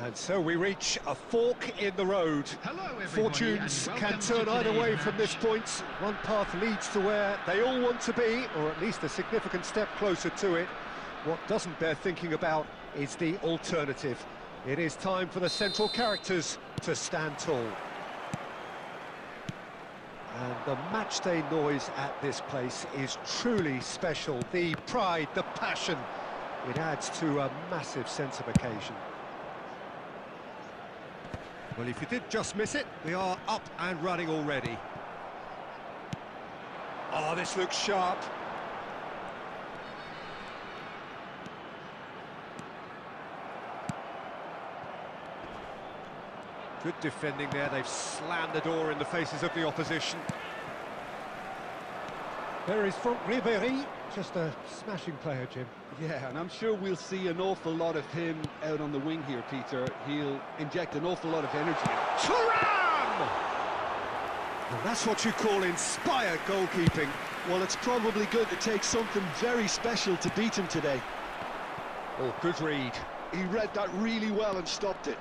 And so we reach a fork in the road. Fortunes can turn either way from this point. One path leads to where they all want to be, or at least a significant step closer to it. What doesn't bear thinking about is the alternative. It is time for the central characters to stand tall. And the matchday noise at this place is truly special. The pride, the passion, it adds to a massive sense of occasion. Well, if you did just miss it, we are up and running already. Oh, this looks sharp. Good defending there, they've slammed the door in the faces of the opposition. There is Franck Ribéry, just a smashing player, Jim. Yeah, and I'm sure we'll see an awful lot of him out on the wing here, Peter. He'll inject an awful lot of energy. Thuram! Well, that's what you call inspired goalkeeping. Well, it's probably good to take something very special to beat him today. Oh, good read. He read that really well and stopped it.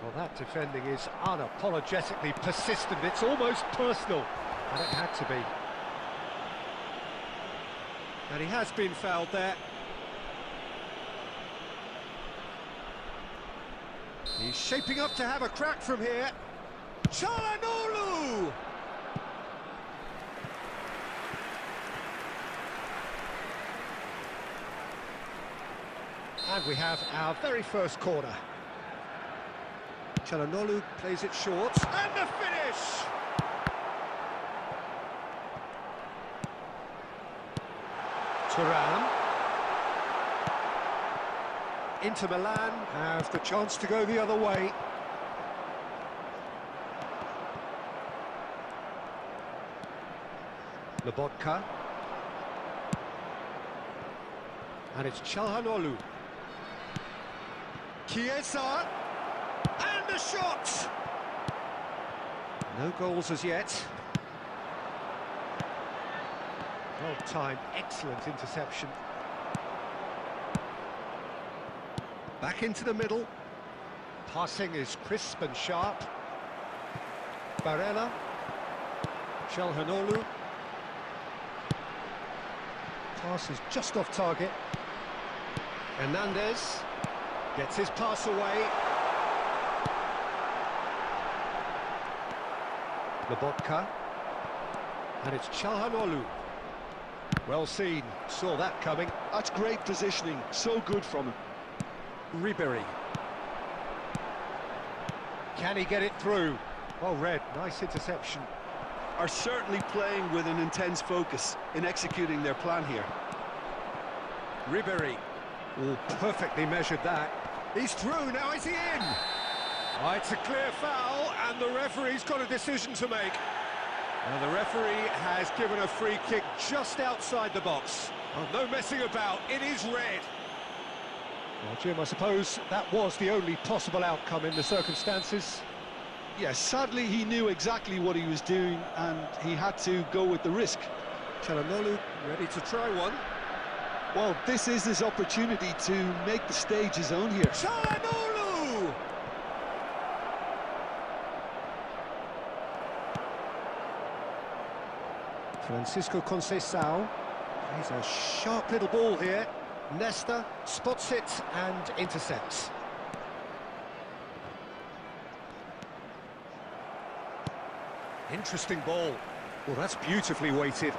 Well, that defending is unapologetically persistent. It's almost personal, and it had to be. And he has been fouled there. He's shaping up to have a crack from here. Çalhanoğlu! And we have our very first corner. Çalhanoğlu plays it short, and the finish! Thuram. Inter Milan have the chance to go the other way. Lobotka. And it's Çalhanoğlu. Chiesa. And the shot! No goals as yet. Well timed, excellent interception. Back into the middle. Passing is crisp and sharp. Barella. Çalhanoğlu. Pass is just off target. Hernandez gets his pass away. Lobotka. And it's Çalhanoğlu. Well seen, saw that coming. That's great positioning, so good from him. Ribéry. Can he get it through? Well read, nice interception. Are certainly playing with an intense focus in executing their plan here. Ribéry. Oh, perfectly measured that. He's through, now is he in? Oh, it's a clear foul, and the referee's got a decision to make. And the referee has given a free kick just outside the box. Oh, no messing about, it is red. Well, Jim, I suppose that was the only possible outcome in the circumstances. Yes, sadly he knew exactly what he was doing, and he had to go with the risk. Çalhanoğlu ready to try one. Well, this is his opportunity to make the stage his own here. Çalhanoğlu! Francisco Conceição. He's a sharp little ball here. Nesta spots it and intercepts. Interesting ball. Well, that's beautifully weighted.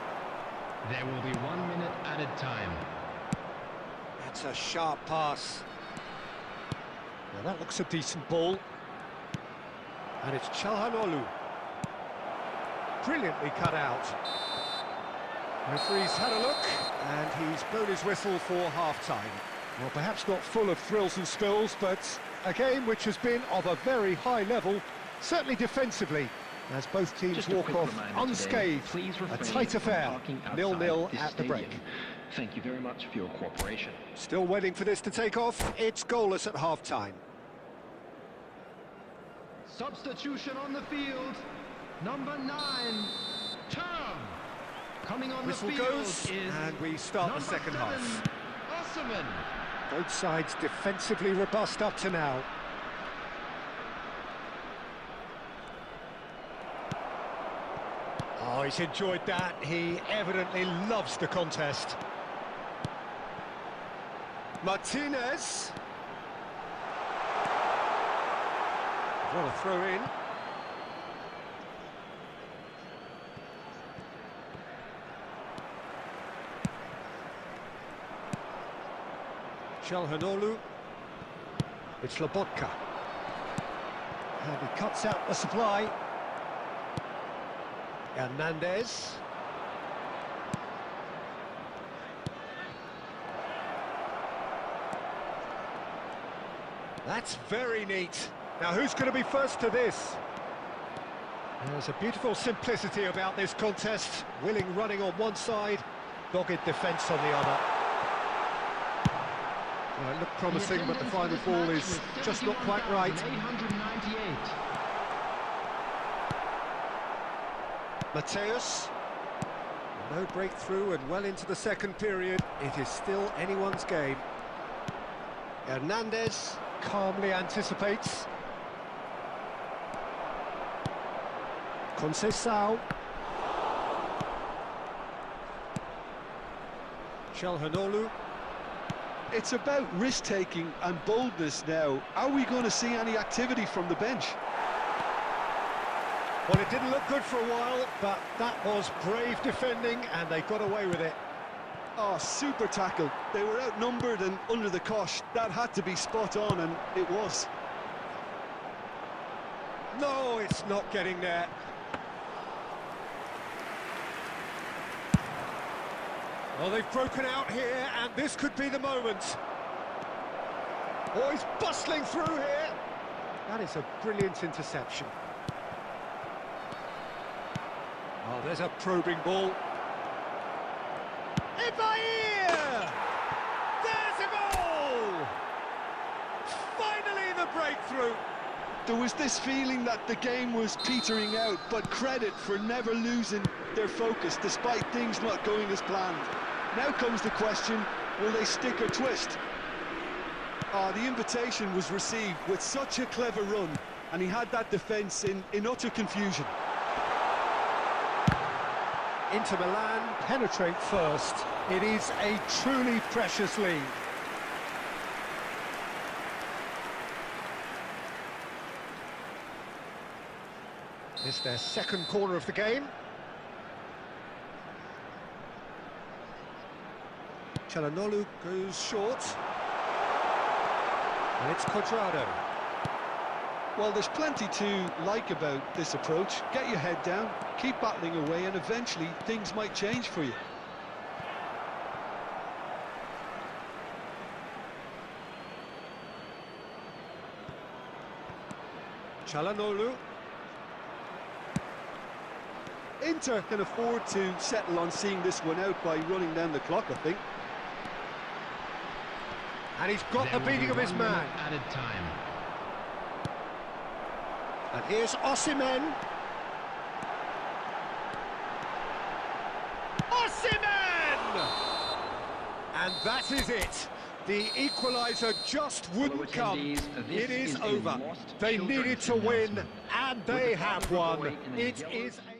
There will be 1 minute added time. That's a sharp pass. Now that looks a decent ball. And it's Çalhanoğlu. Brilliantly cut out. Referee's had a look, and he's blown his whistle for half-time. Well, perhaps not full of thrills and spills, but a game which has been of a very high level, certainly defensively, as both teams walk off unscathed. A tight affair, 0-0 at the break. Thank you very much for your cooperation. Still waiting for this to take off. It's goalless at half-time. Substitution on the field, number 9, Thuram. Coming on Whistle the field goes, is and we start the second half. Osimhen. Both sides defensively robust up to now. Oh, he's enjoyed that. He evidently loves the contest. Martinez. What a throw in. Calhanoglu. It's Lobotka. And he cuts out the supply. Hernandez. That's very neat. Now who's going to be first to this? There's a beautiful simplicity about this contest. Willing running on one side, dogged defence on the other. Well, it looked promising, but the final ball is just not quite right. Mateus. No breakthrough and well into the second period. It is still anyone's game. Hernandez calmly anticipates. Conceição. Calhanoglu. It's about risk-taking and boldness now. Are we going to see any activity from the bench? Well, it didn't look good for a while, but that was brave defending, and they got away with it. Oh, super tackle. They were outnumbered and under the cosh. That had to be spot on, and it was. No, it's not getting there. Well, they've broken out here, and this could be the moment. Oh, he's bustling through here. That is a brilliant interception. Oh, there's a probing ball. Ibair! There's a goal! Finally the breakthrough. There was this feeling that the game was petering out, but credit for never losing their focus despite things not going as planned. Now comes the question, will they stick or twist? Oh, the invitation was received with such a clever run, and he had that defence in utter confusion. Inter Milan penetrate first. It is a truly precious lead. It's their second corner of the game. Calhanoglu goes short. And it's Cuadrado. Well, there's plenty to like about this approach. Get your head down, keep battling away, and eventually things might change for you. Calhanoglu. Inter can afford to settle on seeing this one out by running down the clock, I think. And he's got the beating of his man. Added time. And here's Osimhen. Osimhen! And that is it. The equaliser just wouldn't come. It is over. They needed to win, and they have won. It is a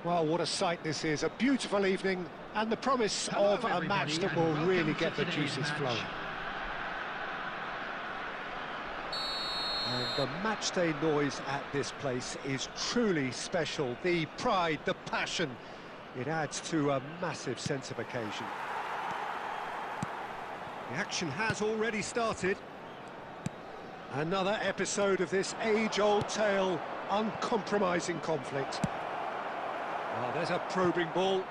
Well, what a sight this is. A beautiful evening and the promise of a match that will really get the juices flowing. And the matchday noise at this place is truly special. The pride, the passion, it adds to a massive sense of occasion. The action has already started. Another episode of this age-old tale, uncompromising conflict. Oh, there's a probing ball.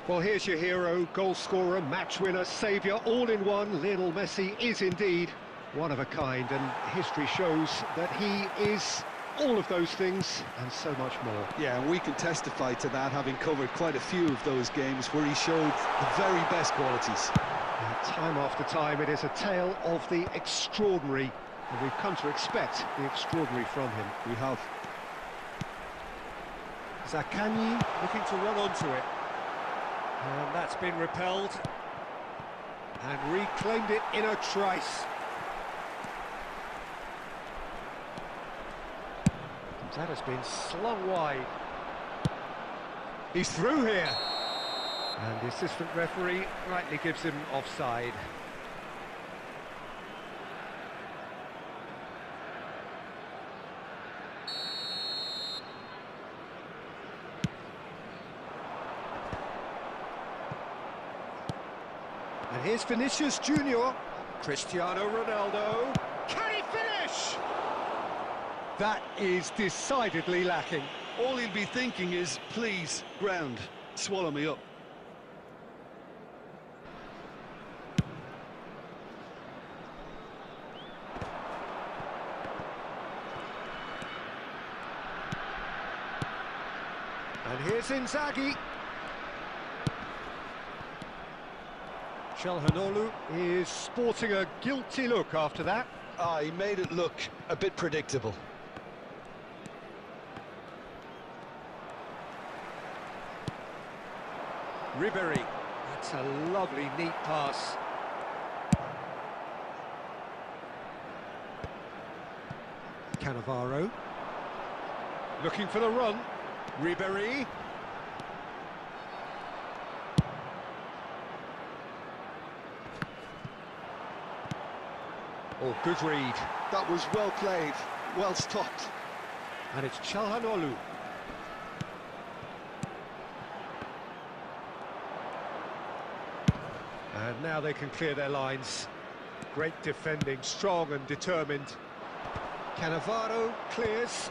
Well, here's your hero, goal scorer, match winner, saviour, all in one. Lionel Messi is indeed one of a kind, and history shows that he is all of those things and so much more. Yeah, and we can testify to that, having covered quite a few of those games where he showed the very best qualities. Time after time, it is a tale of the extraordinary, and we've come to expect the extraordinary from him. We have. Zaccagni looking to run onto it. And that's been repelled. And reclaimed it in a trice. That has been slung wide. He's through here. And the assistant referee rightly gives him offside. And here's Vinicius Junior. Cristiano Ronaldo. Can he finish? That is decidedly lacking. All he'll be thinking is, please, ground, swallow me up. And here's Inzaghi. Calhanoglu is sporting a guilty look after that. He made it look a bit predictable. Ribery, that's a lovely, neat pass. Cannavaro, looking for the run. Ribery. Oh, good read. That was well played, well stopped. And it's Calhanoglu. And now they can clear their lines. Great defending, strong and determined. Cannavaro clears.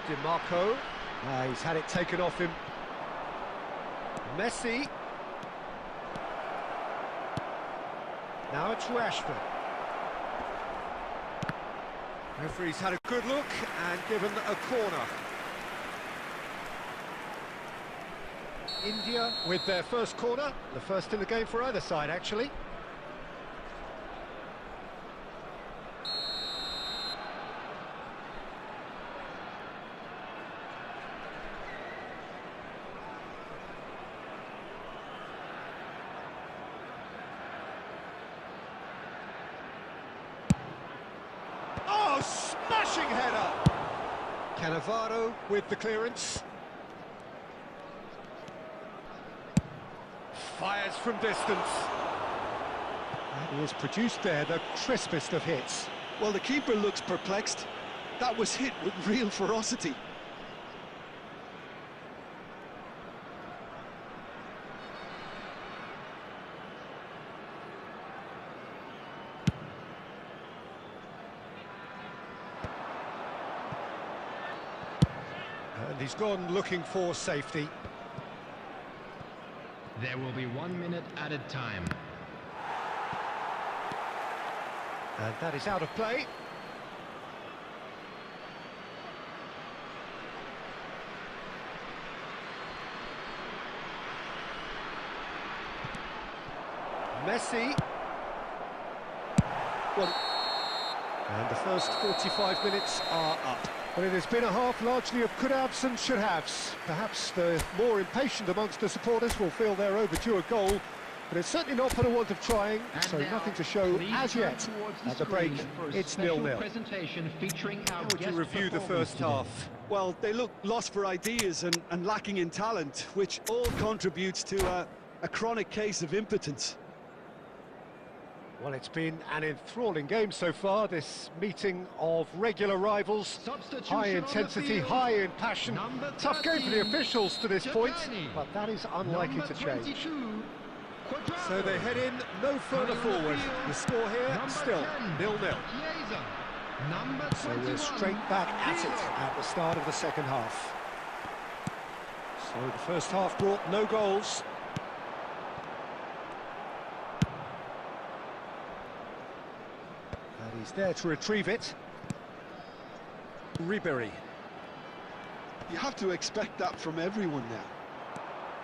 DiMarco. He's had it taken off him. Messi. Now it's Rashford. Referee's had a good look and given a corner. India with their first corner, the first in the game for either side, actually. Oh, smashing header! Cannavaro with the clearance. Fires from distance. That was produced there, the crispest of hits. Well, the keeper looks perplexed. That was hit with real ferocity. And he's gone looking for safety. There will be 1 minute added time. And that is out of play. Messi. Well, and the first 45 minutes are up. Well, it has been a half largely of could-haves and should-haves. Perhaps the more impatient amongst the supporters will feel they're overdue a goal, but it's certainly not for the want of trying, so nothing to show as yet. At the break, it's 0-0. How would you review the first half? well, they look lost for ideas and lacking in talent, which all contributes to a chronic case of impotence. Well, it's been an enthralling game so far, this meeting of regular rivals. High intensity, high in passion. Tough game for the officials to this point, but that is unlikely to change. So they head in no further forward. The score here, still 0-0. So we're straight back at it at the start of the second half. So the first half brought no goals. And he's there to retrieve it. Ribery. You have to expect that from everyone now.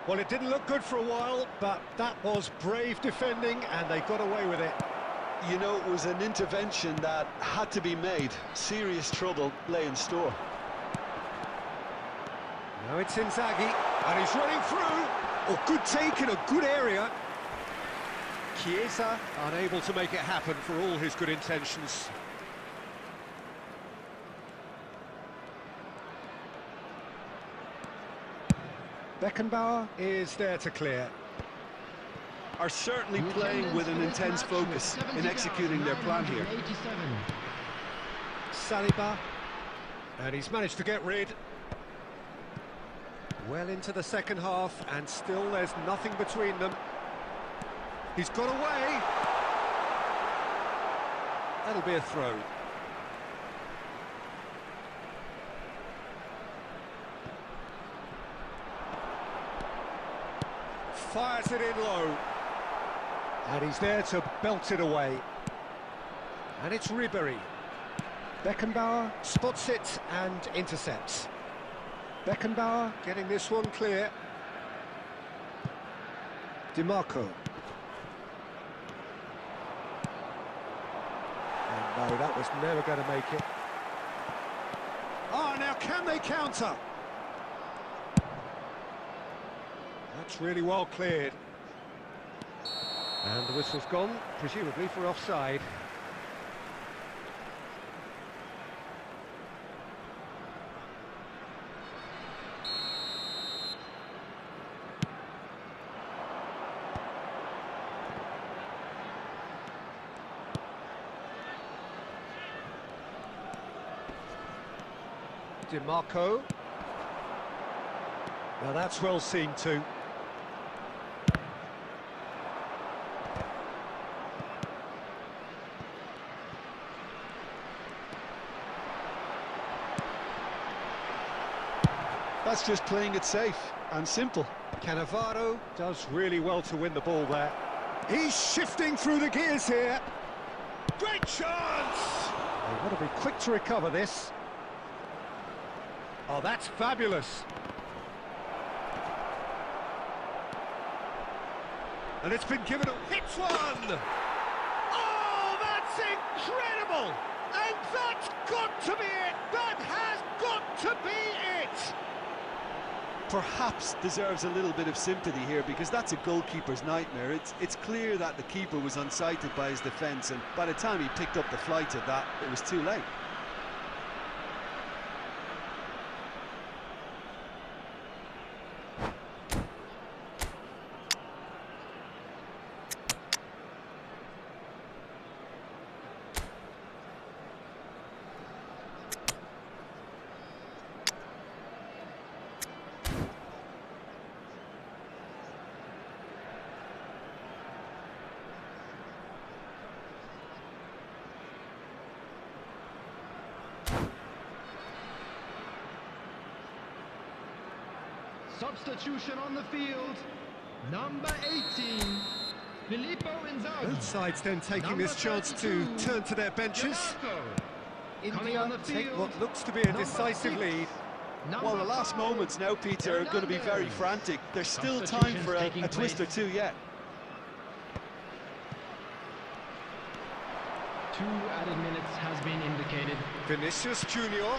Well, it didn't look good for a while, but that was brave defending, and they got away with it. You know, it was an intervention that had to be made. Serious trouble lay in store. Now it's Inzaghi, and he's running through. Oh, good take in a good area. Chiesa unable to make it happen for all his good intentions. Beckenbauer is there to clear. Are certainly playing with an intense focus in executing their plan here. Saliba, and he's managed to get rid. Well into the second half, and still there's nothing between them. He's got away. That'll be a throw. Fires it in low. And he's there to belt it away. And it's Ribery. Beckenbauer spots it and intercepts. Beckenbauer getting this one clear. DiMarco. And no, that was never going to make it. Oh, now can they counter? That's really well cleared. And the whistle's gone, presumably for offside. DiMarco. Now that's well seen too. That's just playing it safe and simple. Cannavaro does really well to win the ball there. He's shifting through the gears here. Great chance! They want to be quick to recover this. Oh, that's fabulous. And it's been given a hits one! Oh, that's incredible! And that's got to be it! That has got to be it! Perhaps deserves a little bit of sympathy here, because that's a goalkeeper's nightmare. It's clear that the keeper was unsighted by his defence, and by the time he picked up the flight of that, it was too late. Substitution on the field, number 18, Filippo Inzaghi. Both sides then taking this chance to turn to their benches. India take what looks to be a decisive lead. Well, the last moments now, Peter, are going to be very frantic. There's still time for a twist or two yet. 2 been indicated. Vinicius Junior.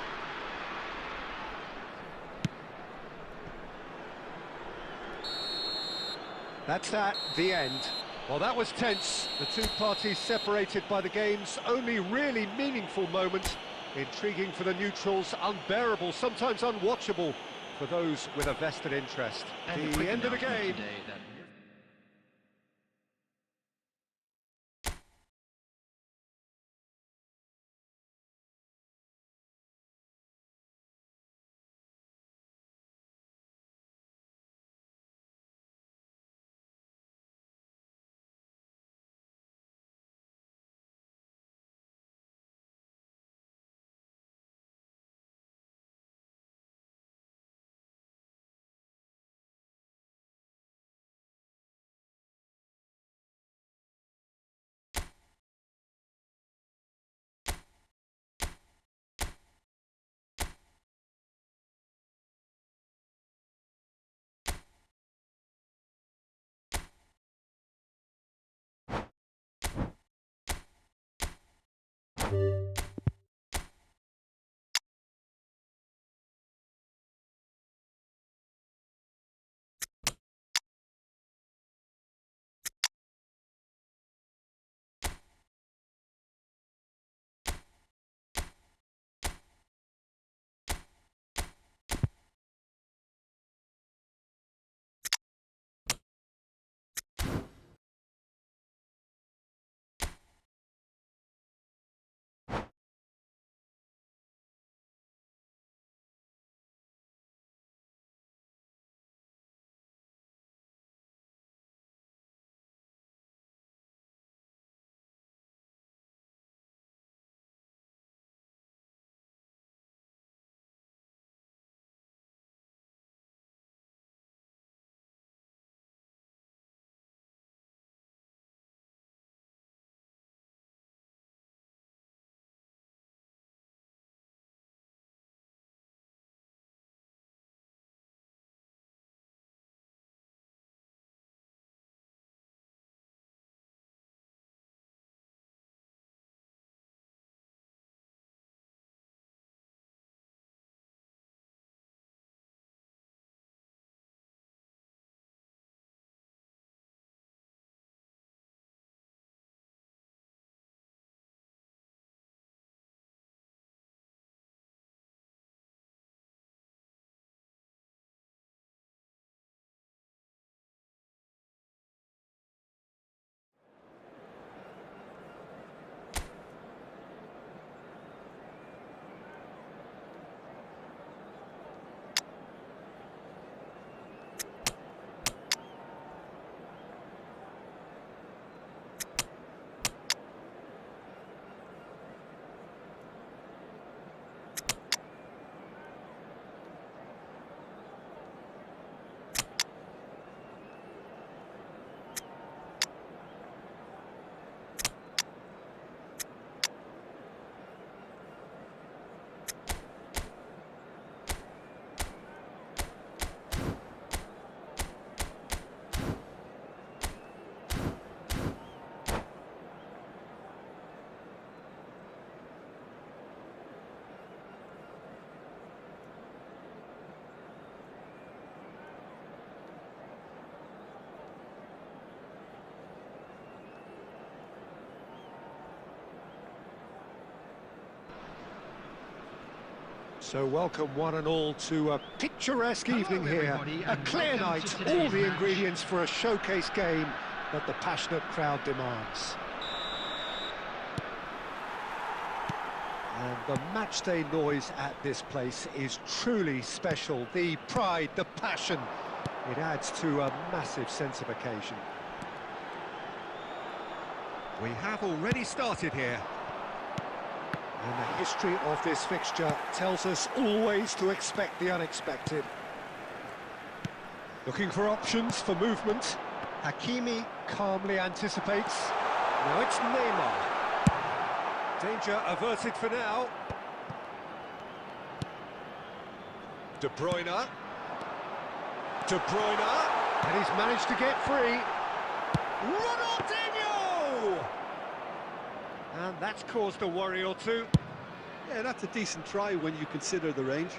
That's that, the end. Well, that was tense. The two parties separated by the game's only really meaningful moment. Intriguing for the neutrals, unbearable, sometimes unwatchable for those with a vested interest. And The end of the game. today that So welcome one and all to a picturesque evening here. everybody, A and clear welcome night, to all today's the match. ingredients for a showcase game that the passionate crowd demands. And the matchday noise at this place is truly special. The pride, the passion, it adds to a massive sense of occasion. We have already started here. And the history of this fixture tells us always to expect the unexpected. Looking for options for movement. Hakimi calmly anticipates. Now it's Neymar. Danger averted for now. De Bruyne. De Bruyne. And he's managed to get free. Ronaldinho! And that's caused a worry or two. Yeah, that's a decent try when you consider the range.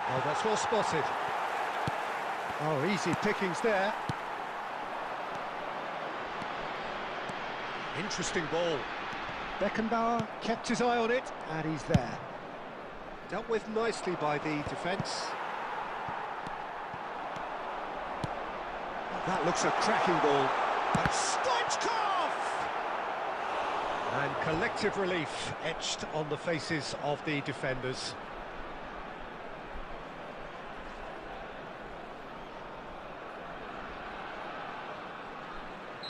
Oh, that's well spotted. Oh, easy pickings there. Interesting ball. Beckenbauer kept his eye on it, and he's there. Dealt with nicely by the defence. That looks a cracking ball. And Stoichkov! And collective relief etched on the faces of the defenders.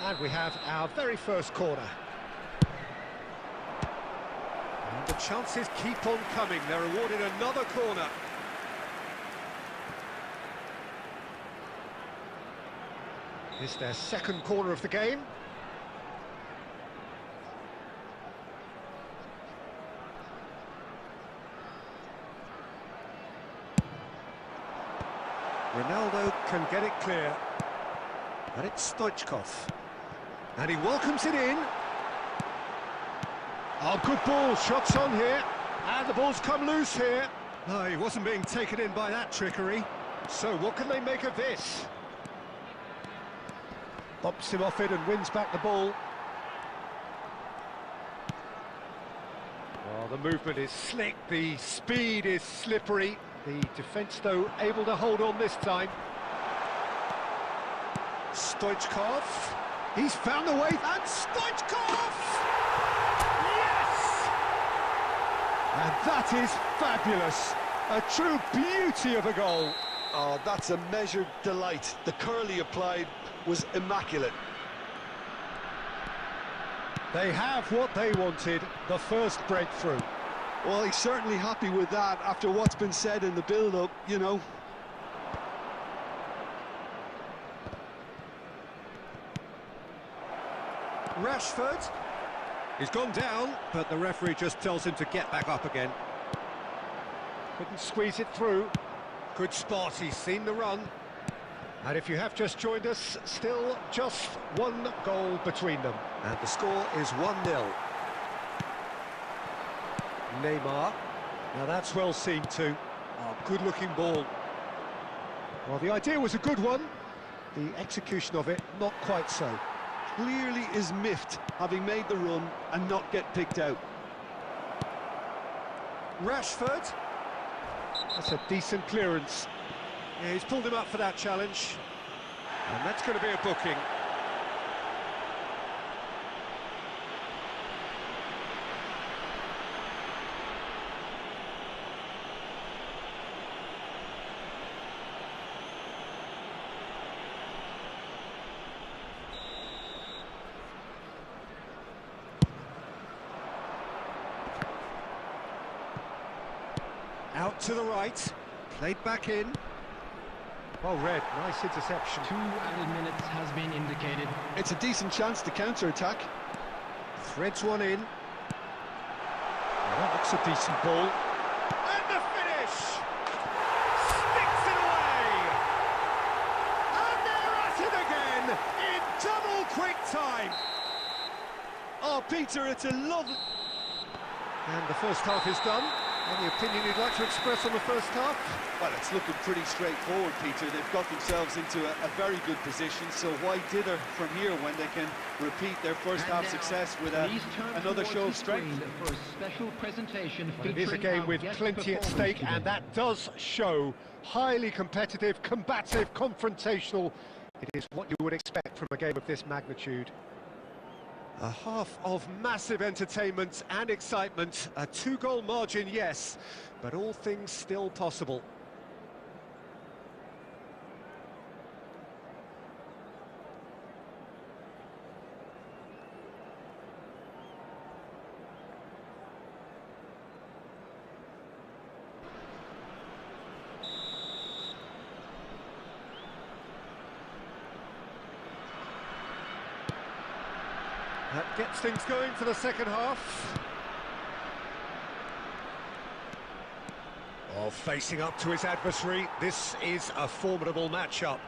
And we have our very first corner. And the chances keep on coming. They're awarded another corner. It's their second corner of the game. Ronaldo can get it clear. And it's Stoichkov. And he welcomes it in. Oh, good ball, shots on here. And the ball's come loose here. No, he wasn't being taken in by that trickery. So what can they make of this? Bumps him off it and wins back the ball. Oh, the movement is slick, the speed is slippery. The defence, though, able to hold on this time. Stoichkov, he's found a way, and Stoichkov! Yes! And that is fabulous. A true beauty of a goal. Oh, that's a measured delight. The curl he applied was immaculate. They have what they wanted, the first breakthrough. Well, he's certainly happy with that after what's been said in the build-up, you know. Rashford, he's gone down, but the referee just tells him to get back up again. Couldn't squeeze it through. Good spot, he's seen the run. And if you have just joined us, still just one goal between them. And the score is 1-0. Neymar. Now that's well seen too. Oh, good-looking ball. Well, the idea was a good one. The execution of it, not quite so. Clearly is miffed, having made the run and not get picked out. Rashford. That's a decent clearance. Yeah, he's pulled him up for that challenge. And that's going to be a booking. Out to the right, played back in. Well read, nice interception. 2 added minutes has been indicated. It's a decent chance to counter-attack. Threads one in. Well, that looks a decent ball. And the finish! Sticks it away! And they're at it again in double quick time. Oh, Peter, it's a lovely... And the first half is done. Any opinion you'd like to express on the first half? Well, it's looking pretty straightforward, Peter. They've got themselves into a very good position, so why dither from here when they can repeat their first half success with another show of strength? For a special presentation Well, it is a game with plenty at stake, and that does show highly competitive, combative, confrontational. It is what you would expect from a game of this magnitude. A half of massive entertainment and excitement, a 2-goal margin, yes, but all things still possible. That gets things going for the second half. Oh, facing up to his adversary, this is a formidable matchup.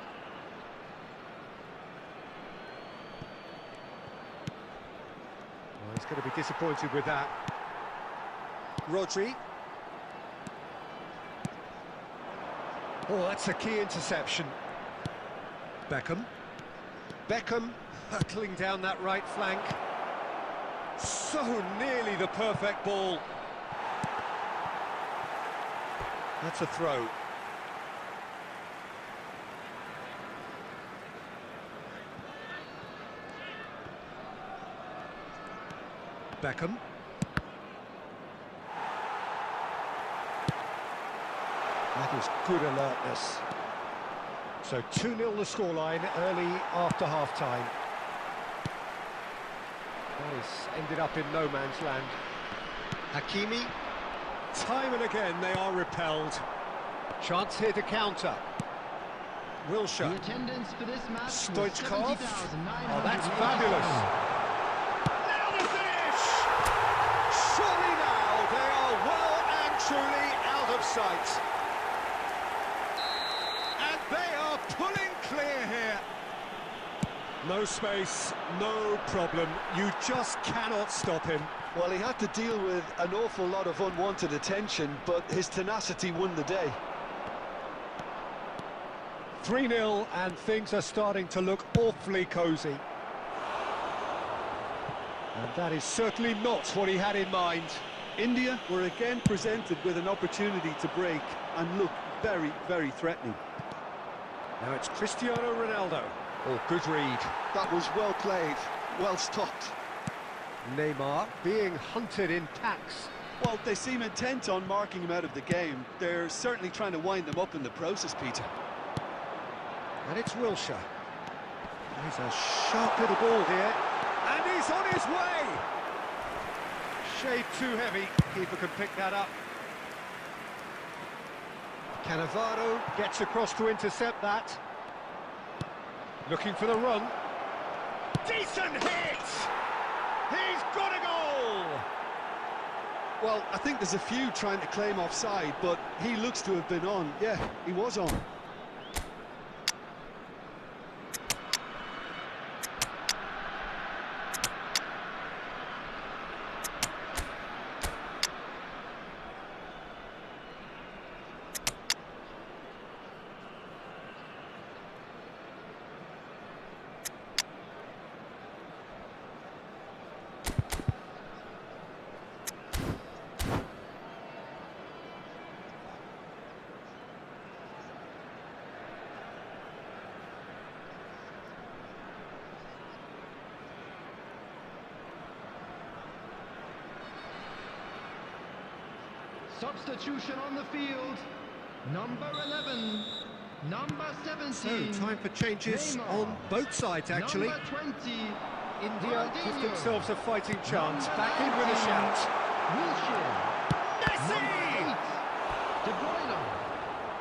Well, he's going to be disappointed with that. Rodri. Oh, that's a key interception. Beckham. Beckham hurtling down that right flank. So nearly the perfect ball. That's a throw. Beckham. That is good alertness. So 2-0 the scoreline early after half-time. That has ended up in no man's land. Hakimi. Time and again they are repelled. Chance here to counter. Wilshere. The attendance for this match was Stoichkov. 70,900. Oh, that's fabulous. Now the finish! Surely now they are well and truly out of sight. And they are pulling clear here. No space, no problem. You just cannot stop him. Well, he had to deal with an awful lot of unwanted attention, but his tenacity won the day. 3-0 and things are starting to look awfully cosy. And that is certainly not what he had in mind. India were again presented with an opportunity to break and look very, very threatening. Now it's Cristiano Ronaldo. Oh, good read. That was well played, well stopped. Neymar being hunted in packs. Well, they seem intent on marking him out of the game. They're certainly trying to wind them up in the process, Peter. And it's Wilshere. He's a sharp little ball here. And he's on his way! Shade too heavy. Keeper can pick that up. Cannavaro gets across to intercept that. Looking for the run. Decent hit! He's got a goal! Well, I think there's a few trying to claim offside, but he looks to have been on. Yeah, he was on. Substitution on the field. Number 11. Number 17. So, time for changes Neymar. on both sides, actually. Number 20. India give Ronaldinho. themselves a fighting chance. Number Back in with a 19. shout. Wilshere. Messi! Number 8. De Bruyne.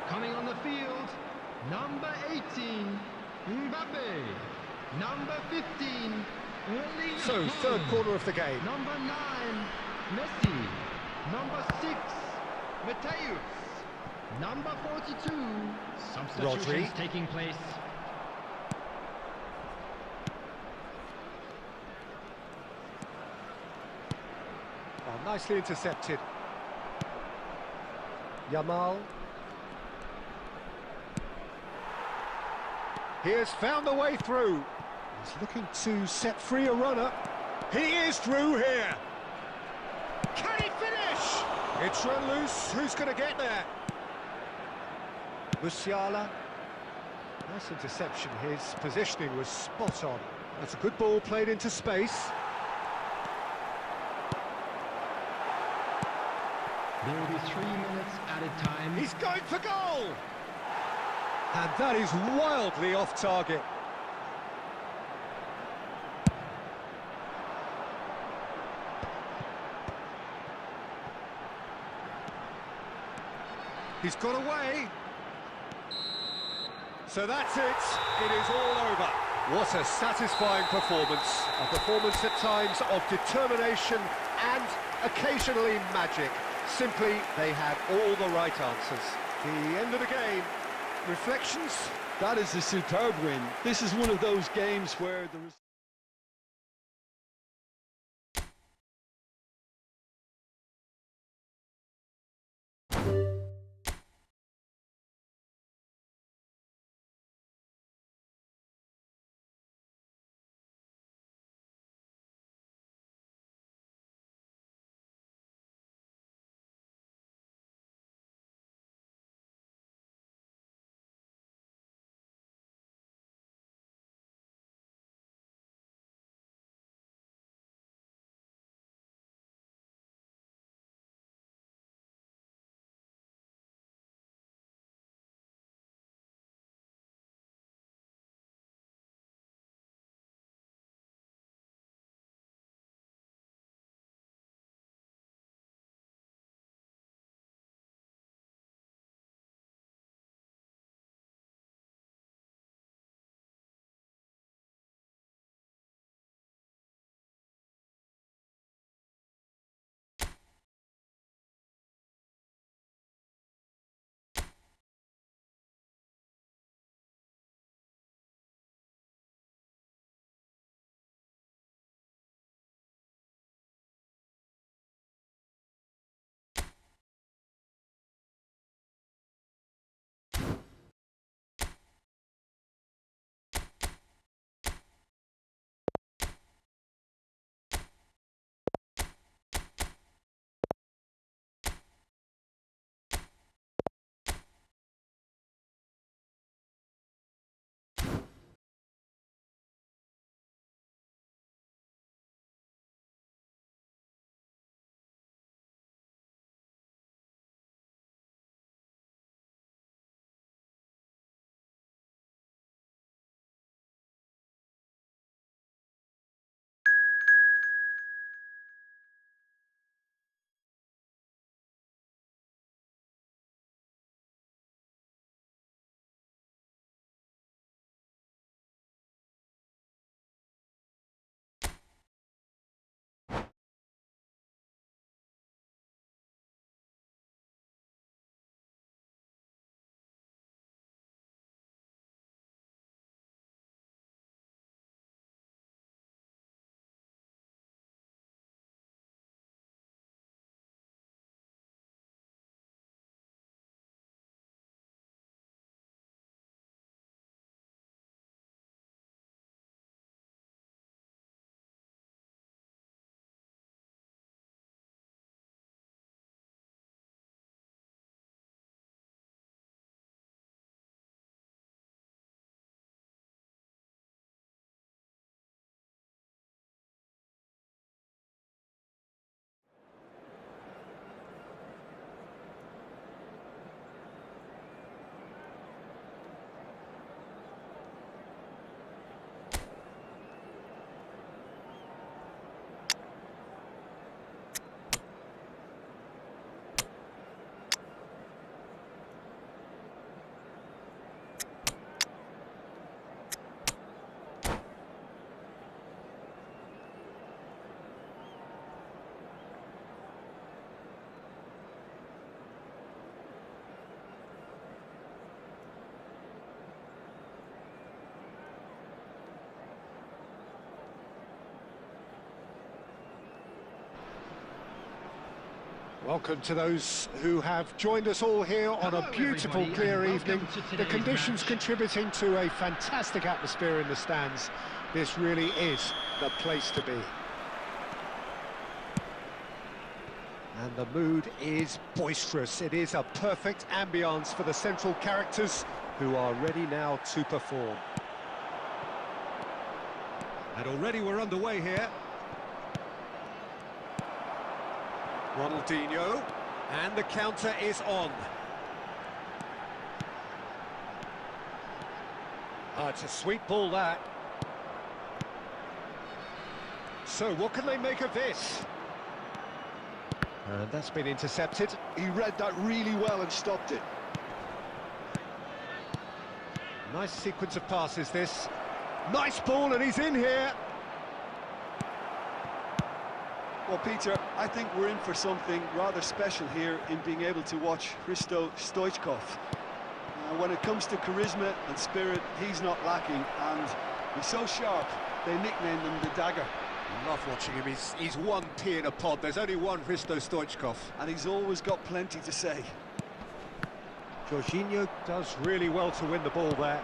Coming on the field. Number 18. Mbappe. Number 15. Erling So, Haaland. third quarter of the game. Number 9. Messi. Number 6. Mateus. Number 42. Substitutions Rodri. taking place. Oh, nicely intercepted. Yamal. He has found the way through. He's looking to set free a runner. He is through here. Can he finish? It's run loose. Who's going to get there? Musiala. Nice interception. His positioning was spot on. That's a good ball played into space. There will be 3 minutes added time. He's going for goal! And that is wildly off target. He's got away. So that's it. It is all over. What a satisfying performance. A performance at times of determination and occasionally magic. Simply, they had all the right answers. The end of the game. Reflections? That is a superb win. This is one of those games where there is Welcome to those who have joined us all here on a beautiful, clear evening. The conditions contributing to a fantastic atmosphere in the stands. This really is the place to be. And the mood is boisterous. It is a perfect ambience for the central characters who are ready now to perform. And already we're underway here. Ronaldinho, and the counter is on. It's a sweet ball, that. So what can they make of this? And that's been intercepted. He read that really well and stopped it. Nice sequence of passes, this. Nice ball, and he's in here. Well, Peter, I think we're in for something rather special here in being able to watch Hristo Stoichkov. When it comes to charisma and spirit, he's not lacking, and he's so sharp, they nicknamed him the Dagger. I love watching him. He's one pea in a pod. There's only one Hristo Stoichkov. And he's always got plenty to say. Jorginho does really well to win the ball there.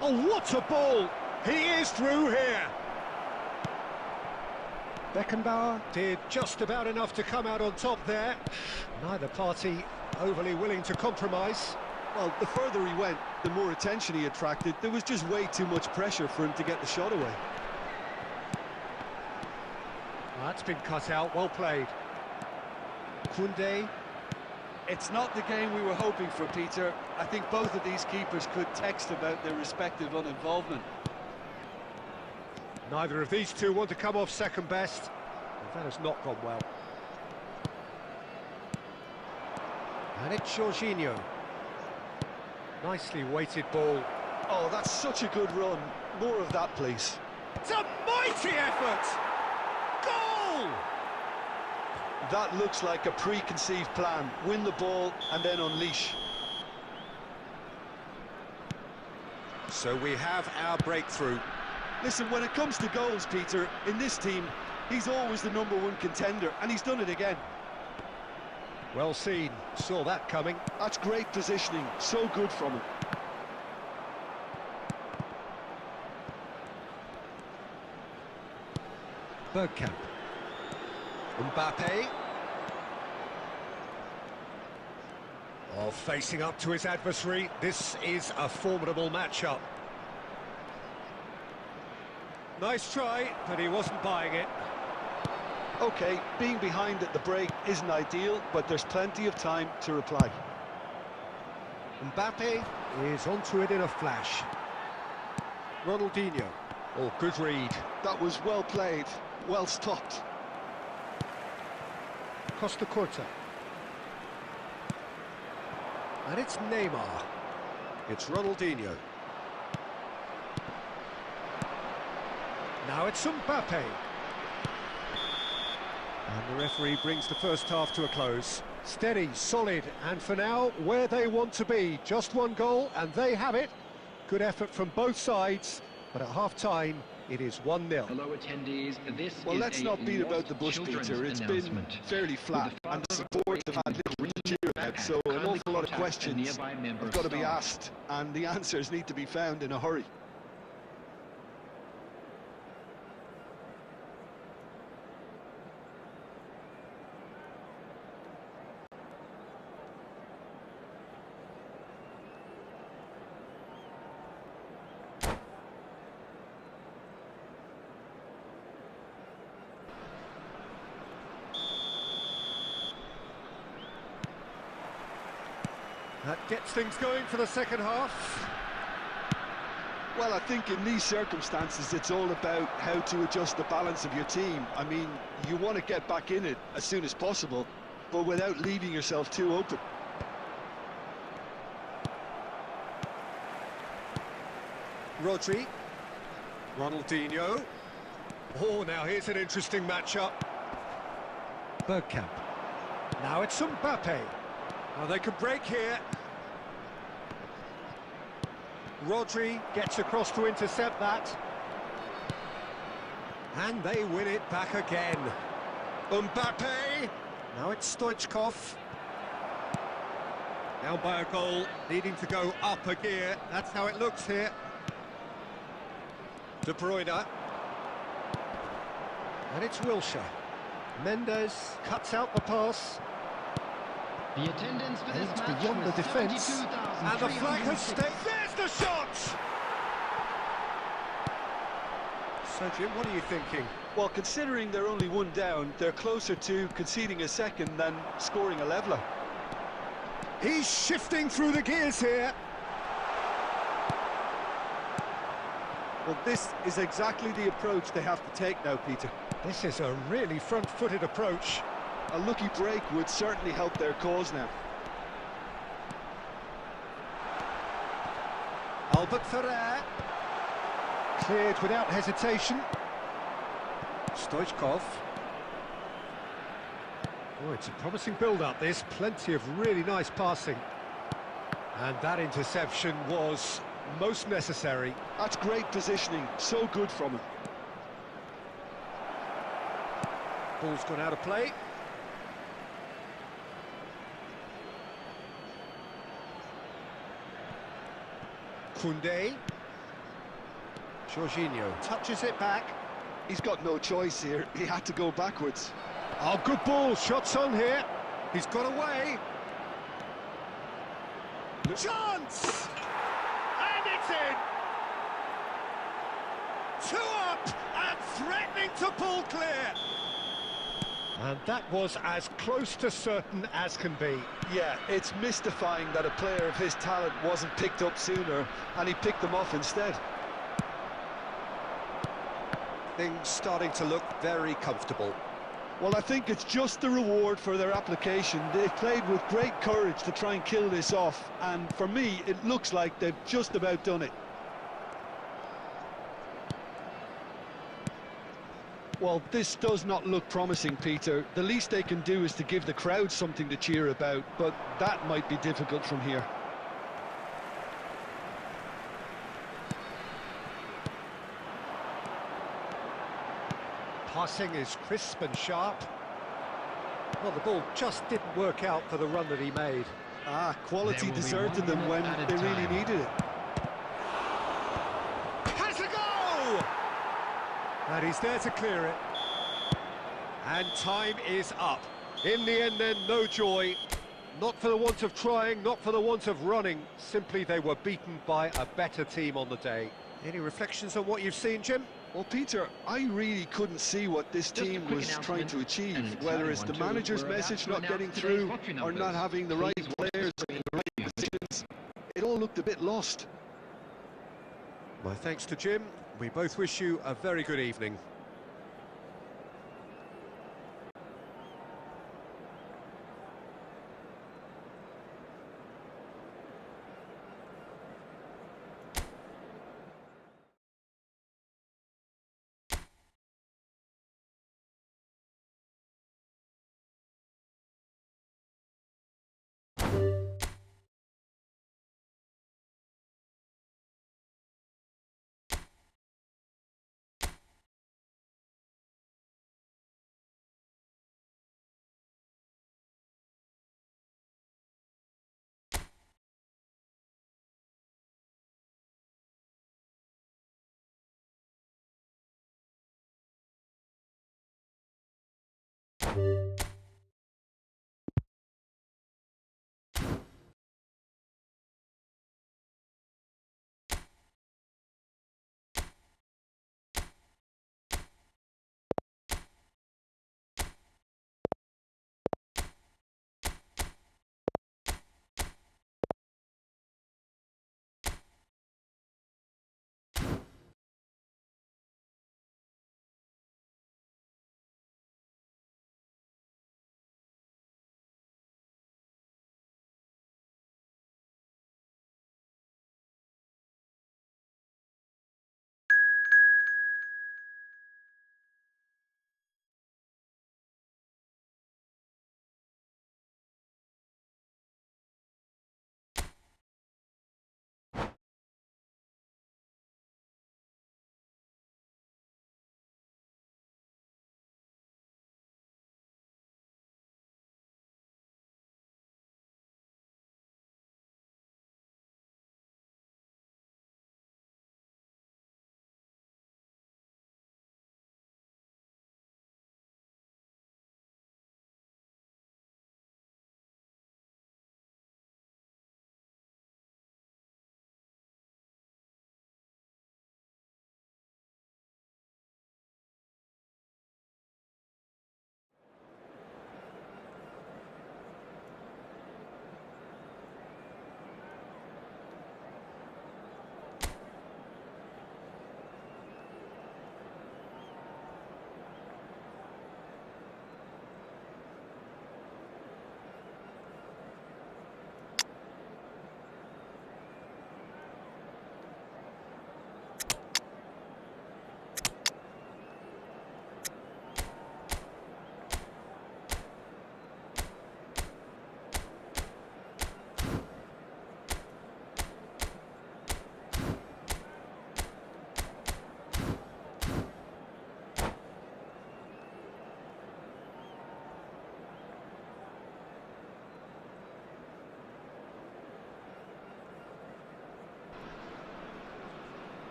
Oh, what a ball! He is through here! Beckenbauer did just about enough to come out on top there. Neither party overly willing to compromise. Well, the further he went, the more attention he attracted. There was just way too much pressure for him to get the shot away. That's been cut out, well played. Koundé. It's not the game we were hoping for, Peter. I think both of these keepers could text about their respective uninvolvement. Neither of these two want to come off second best. That has not gone well. And it's Jorginho. Nicely weighted ball. Oh, that's such a good run. More of that, please. It's a mighty effort! Goal! That looks like a preconceived plan. Win the ball and then unleash. So we have our breakthrough. Listen, when it comes to goals, Peter, in this team, he's always the #1 contender, and he's done it again. Well seen, saw that coming. That's great positioning, so good from him. Bergkamp. Mbappe. Oh, facing up to his adversary. This is a formidable matchup. Nice try, but he wasn't buying it. OK, being behind at the break isn't ideal, but there's plenty of time to reply. Mbappe is onto it in a flash. Ronaldinho. Oh, good read. That was well played, well stopped. Costa Curta. And it's Neymar. It's Ronaldinho. Now it's Mbappe. And the referee brings the first half to a close. Steady, solid, and for now, where they want to be. Just one goal, and they have it. Good effort from both sides, but at half-time, it is 1-0. Hello attendees, this well, is let's not beat about the bush, Peter. It's been fairly flat, and the support have had little to cheer about, so an awful lot of questions have got to be asked, and the answers need to be found in a hurry. That gets things going for the second half. Well, I think in these circumstances, it's all about how to adjust the balance of your team. I mean, you want to get back in it as soon as possible, but without leaving yourself too open. Rodri. Ronaldinho. Oh, now here's an interesting matchup. Bergkamp. Now it's Mbappe. Now they can break here. Rodri gets across to intercept that. And they win it back again. Mbappe! Now it's Stoichkov. Down by a goal, needing to go up a gear. That's how it looks here. De Bruyne. And it's Wilshere. Mendes cuts out the pass. The attendance for this Aims match beyond the was defence. And the flag has 72,306. stayed. There's the shot! So, Jim, what are you thinking? Well, considering they're only one down, they're closer to conceding a second than scoring a leveller. He's shifting through the gears here. Well, this is exactly the approach they have to take now, Peter. This is a really front-footed approach. A lucky break would certainly help their cause now. Albert Ferrer. Cleared without hesitation. Stoichkov. Oh, it's a promising build-up, this. Plenty of really nice passing. And that interception was most necessary. That's great positioning, so good from him. Ball's gone out of play. Koundé. Jorginho touches it back. He's got no choice here, he had to go backwards. Oh, good ball, shots on here. He's got away. Chance! And it's in! 2 up and threatening to pull clear. And that was as close to certain as can be. Yeah, it's mystifying that a player of his talent wasn't picked up sooner, and he picked them off instead. Things starting to look very comfortable. Well, I think it's just the reward for their application. They've played with great courage to try and kill this off, and for me, it looks like they've just about done it. Well, this does not look promising, Peter. The least they can do is to give the crowd something to cheer about, but that might be difficult from here. Passing is crisp and sharp. Well, the ball just didn't work out for the run that he made. Ah, quality deserted them when they really needed it. Has a go! And he's there to clear it. And time is up. In the end then, no joy. Not for the want of trying, not for the want of running. Simply they were beaten by a better team on the day. Any reflections on what you've seen, Jim? Well, Peter, I really couldn't see what this team was trying to achieve, whether it's the manager's message not getting through or not having the right players in the right positions. It all looked a bit lost. My thanks to Jim. We both wish you a very good evening.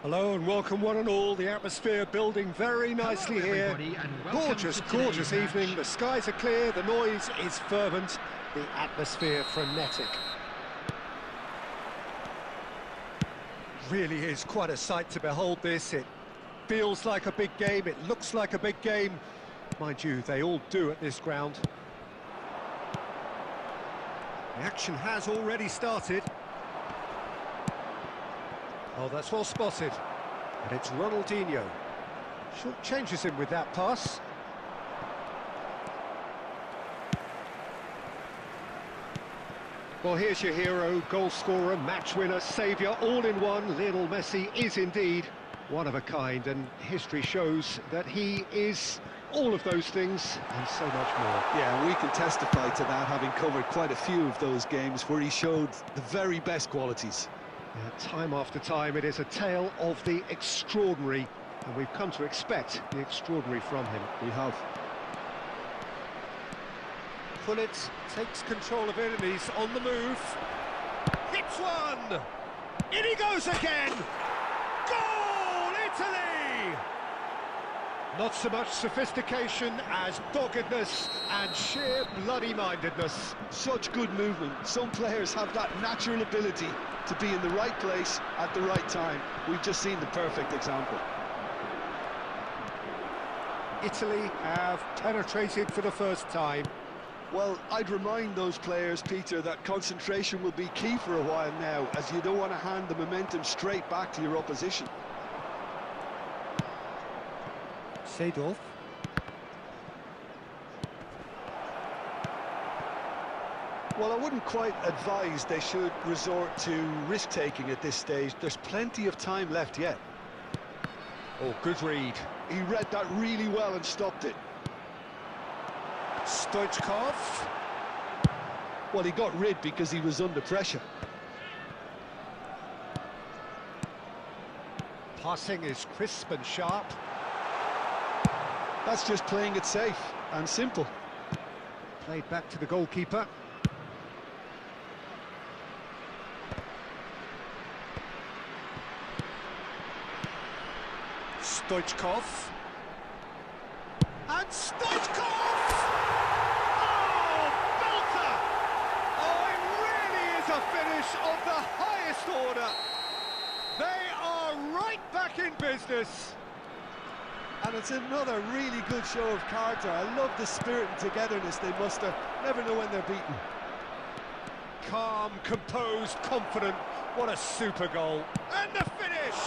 Hello and welcome one and all. The atmosphere building very nicely here. Gorgeous, gorgeous evening. The skies are clear, the noise is fervent, the atmosphere frenetic. Really is quite a sight to behold this. It feels like a big game, it looks like a big game. Mind you, they all do at this ground. The action has already started. Oh, that's well spotted. And it's Ronaldinho. Short changes him with that pass. Well, here's your hero, goal scorer, match winner, saviour, all in one. Lionel Messi is indeed one of a kind, and history shows that he is all of those things and so much more. Yeah, we can testify to that, having covered quite a few of those games where he showed the very best qualities. Yeah, time after time, it is a tale of the extraordinary, and we've come to expect the extraordinary from him. We have. Pullet takes control of it, and he's on the move. Hits one! In he goes again! Goal, Italy! Not so much sophistication as doggedness and sheer bloody-mindedness. Such good movement. Some players have that natural ability to be in the right place at the right time. We've just seen the perfect example. Italy have penetrated for the first time. Well, I'd remind those players, Peter, that concentration will be key for a while now, as you don't want to hand the momentum straight back to your opposition. Seedorf. Well, I wouldn't quite advise they should resort to risk-taking at this stage. There's plenty of time left yet. Oh, good read. He read that really well and stopped it. Stoichkov. Well, he got rid because he was under pressure. Passing is crisp and sharp. That's just playing it safe and simple. Played back to the goalkeeper. Stoichkov. And Stoichkov! Oh, belter! Oh, it really is a finish of the highest order. They are right back in business. And it's another really good show of character. I love the spirit and togetherness they muster. Never know when they're beaten. Calm, composed, confident. What a super goal. And the finish!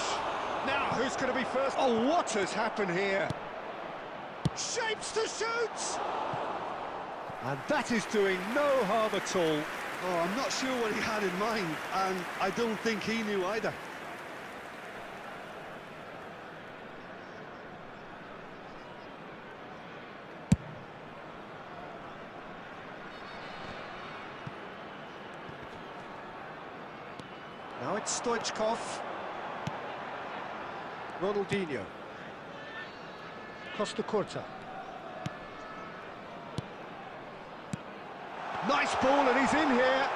Now, who's going to be first? Oh, what has happened here? Shapes to shoot! And that is doing no harm at all. Oh, I'm not sure what he had in mind, and I don't think he knew either. Now it's Stoichkov. Ronaldinho. Costa Curta. Nice ball, and he's in here.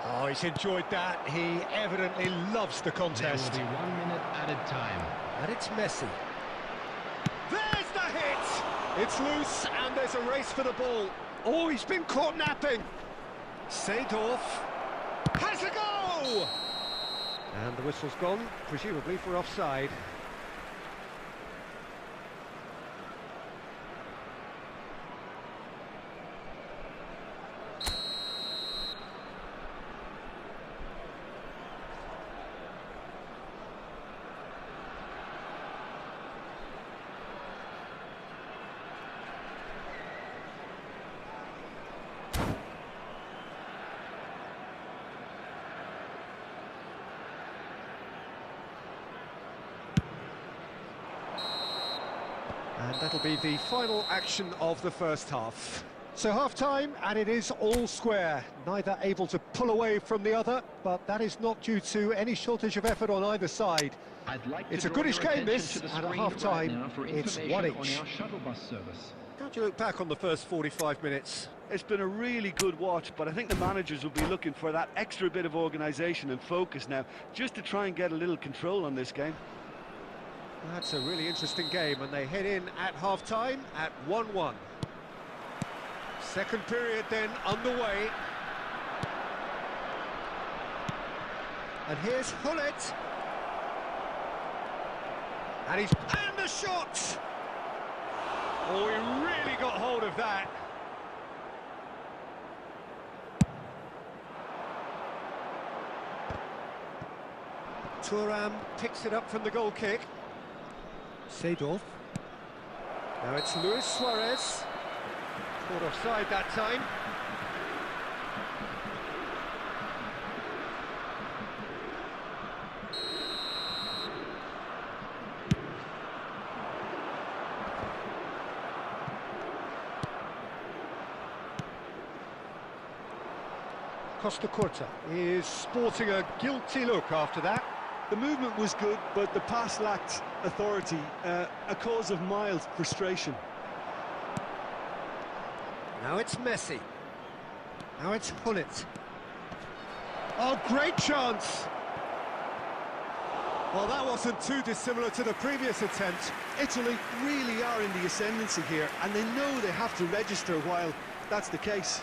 Oh, he's enjoyed that. He evidently loves the contest. There will be 1 minute added time. And it's Messi. There's the hit! It's loose, and there's a race for the ball. Oh, he's been caught napping. Seedorf has a go! And the whistle's gone, presumably for offside. And that'll be the final action of the first half. So half-time, and it is all square. Neither able to pull away from the other, but that is not due to any shortage of effort on either side. I'd like It's to a draw goodish your game, attention this, to the and at screen half-time, right now for it's information 1 on each. our shuttle bus service. How do you look back on the first 45 minutes? It's been a really good watch, but I think the managers will be looking for that extra bit of organisation and focus now, just to try and get a little control on this game. That's a really interesting game, and they head in at half-time at 1-1. Second period then underway. And here's Hullet. And the shot! Oh, he really got hold of that. Thuram picks it up from the goal kick. Seedorf. Now it's Luis Suarez. Caught offside that time. Costa Curta is sporting a guilty look after that. The movement was good, but the pass lacked authority, a cause of mild frustration. Now it's Messi. Now it's Hullet. Oh, great chance! Well, that wasn't too dissimilar to the previous attempt. Italy really are in the ascendancy here, and they know they have to register while that's the case.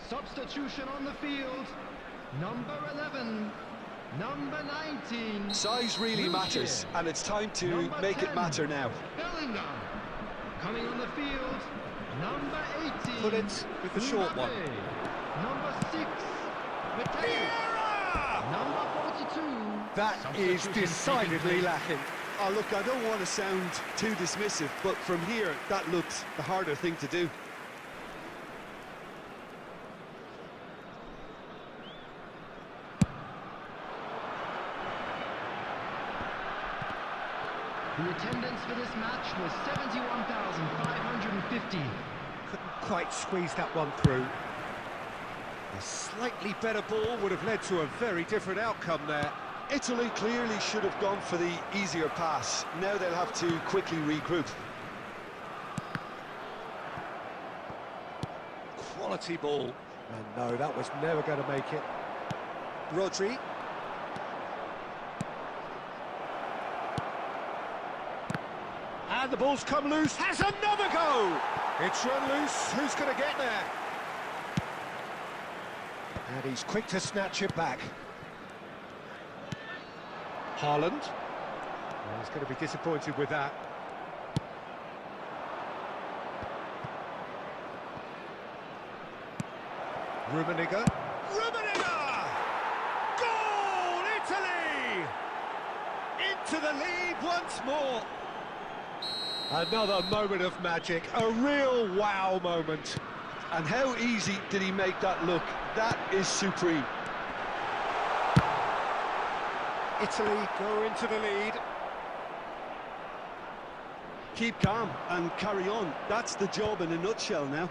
Substitution on the field. Number 11, number 19. Size really matters, and it's time to Number make 10, it matter now. Bellingham. Coming on the field, number 18. Put it with the short one. Number 6, Mateo. Number 42. That is decidedly lacking. Oh, look, I don't want to sound too dismissive, but from here, that looks the harder thing to do. The attendance for this match was 71,550. Couldn't quite squeeze that one through. A slightly better ball would have led to a very different outcome there. Italy clearly should have gone for the easier pass. Now they'll have to quickly regroup. Quality ball. And no, that was never going to make it. Rodri. And the ball's come loose, has another go! It's run loose, who's going to get there? And he's quick to snatch it back. Haaland. Well, he's going to be disappointed with that. Rummenigge. Rummenigge! Goal, Italy! Into the lead once more. Another moment of magic, a real wow moment. And how easy did he make that look? That is supreme. Italy go into the lead. Keep calm and carry on. That's the job in a nutshell now.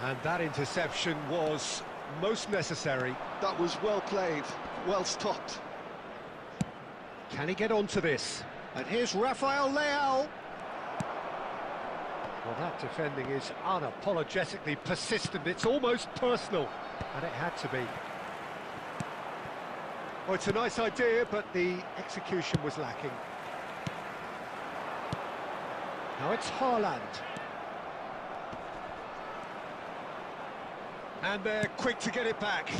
And that interception was most necessary. That was well played, well stopped. Can he get onto this? And here's Rafael Leao. Well, that defending is unapologetically persistent. It's almost personal, and it had to be. Well, it's a nice idea, but the execution was lacking. Now it's Haaland. And they're quick to get it back.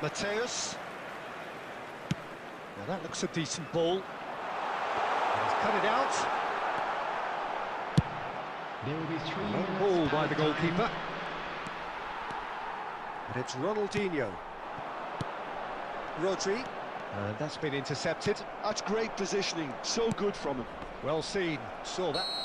Mateus. Now that looks a decent ball. He's cut it out. There will be 3 Long minutes ball by the added goalkeeper. time. And it's Ronaldinho. Rodri. And that's been intercepted. That's great positioning, so good from him. Well seen, saw that.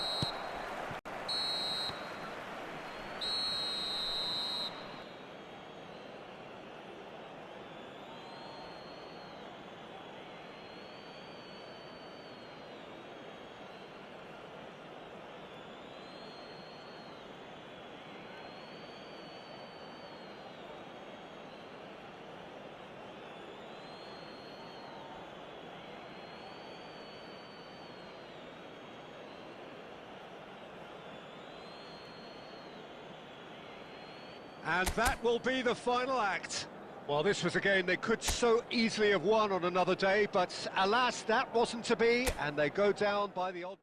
And that will be the final act. Well, this was a game they could so easily have won on another day, but alas, that wasn't to be, and they go down by the odd...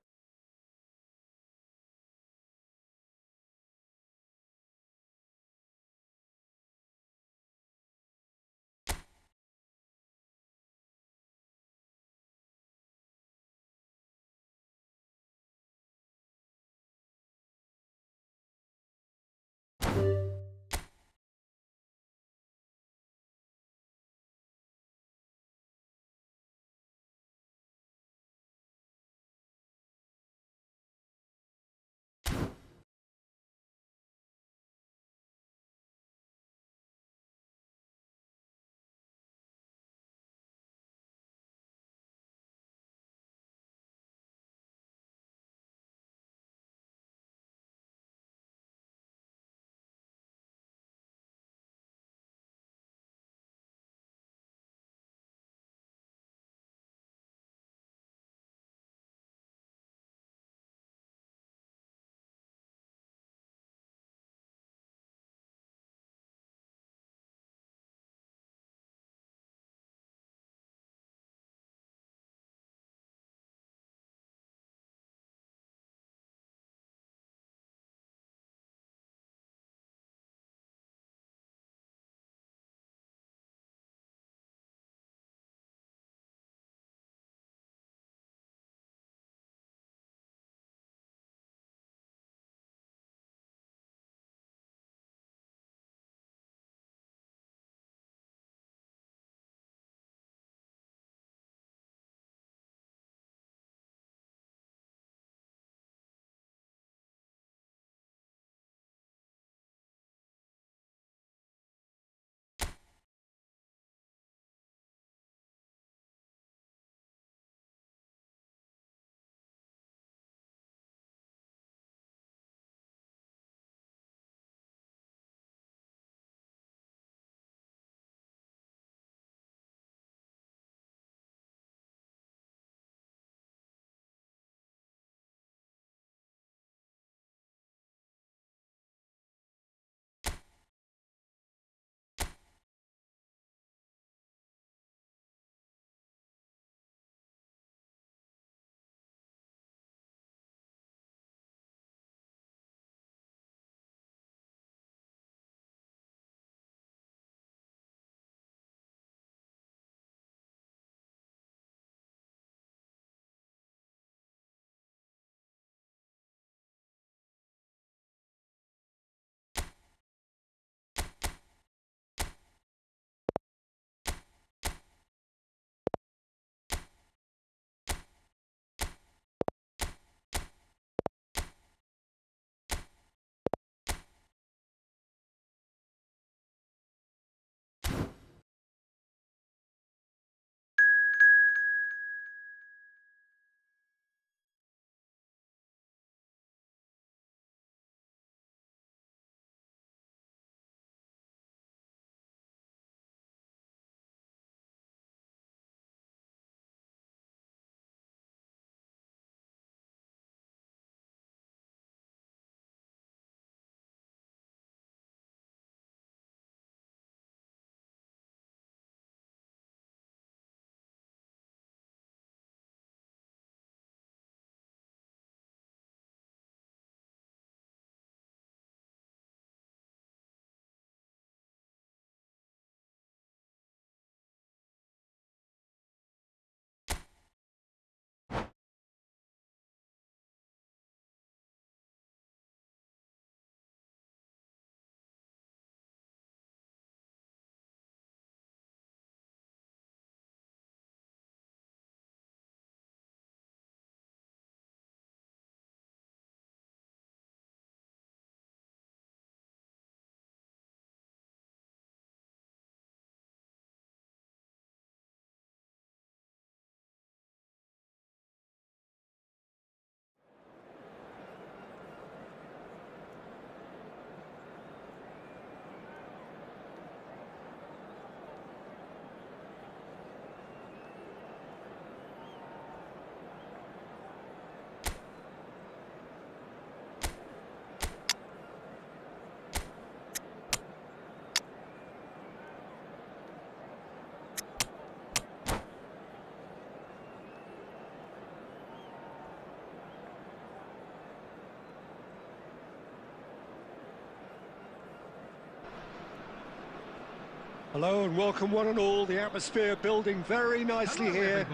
Hello and welcome one and all. The atmosphere building very nicely here.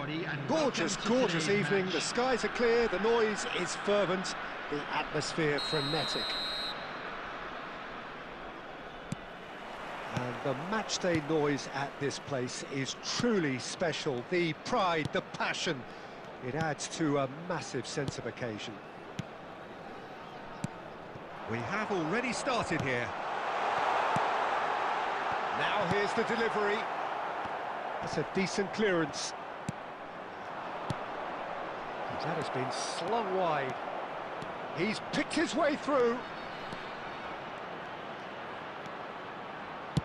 Gorgeous, gorgeous evening. The skies are clear, the noise is fervent, the atmosphere frenetic. And the matchday noise at this place is truly special. The pride, the passion, it adds to a massive sense of occasion. We have already started here. Now here's the delivery. That's a decent clearance. And that has been slung wide. He's picked his way through.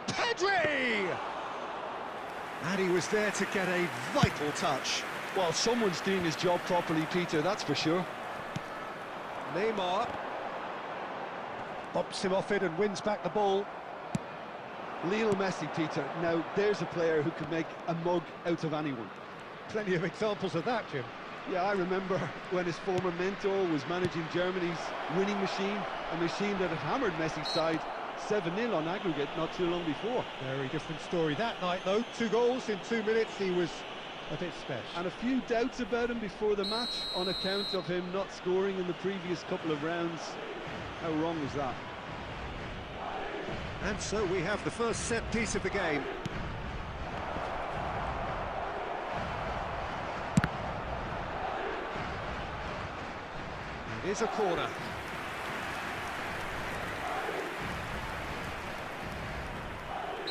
Pedri! And he was there to get a vital touch. Well, someone's doing his job properly, Peter, that's for sure. Neymar bumps him off it and wins back the ball. Lionel Messi, Peter. Now, there's a player who could make a mug out of anyone. Plenty of examples of that, Jim. Yeah, I remember when his former mentor was managing Germany's winning machine, a machine that had hammered Messi's side 7-0 on aggregate not too long before. Very different story that night, though. 2 goals in 2 minutes, he was a bit special. And a few doubts about him before the match on account of him not scoring in the previous couple of rounds. How wrong was that? And so we have the first set piece of the game. It is a corner.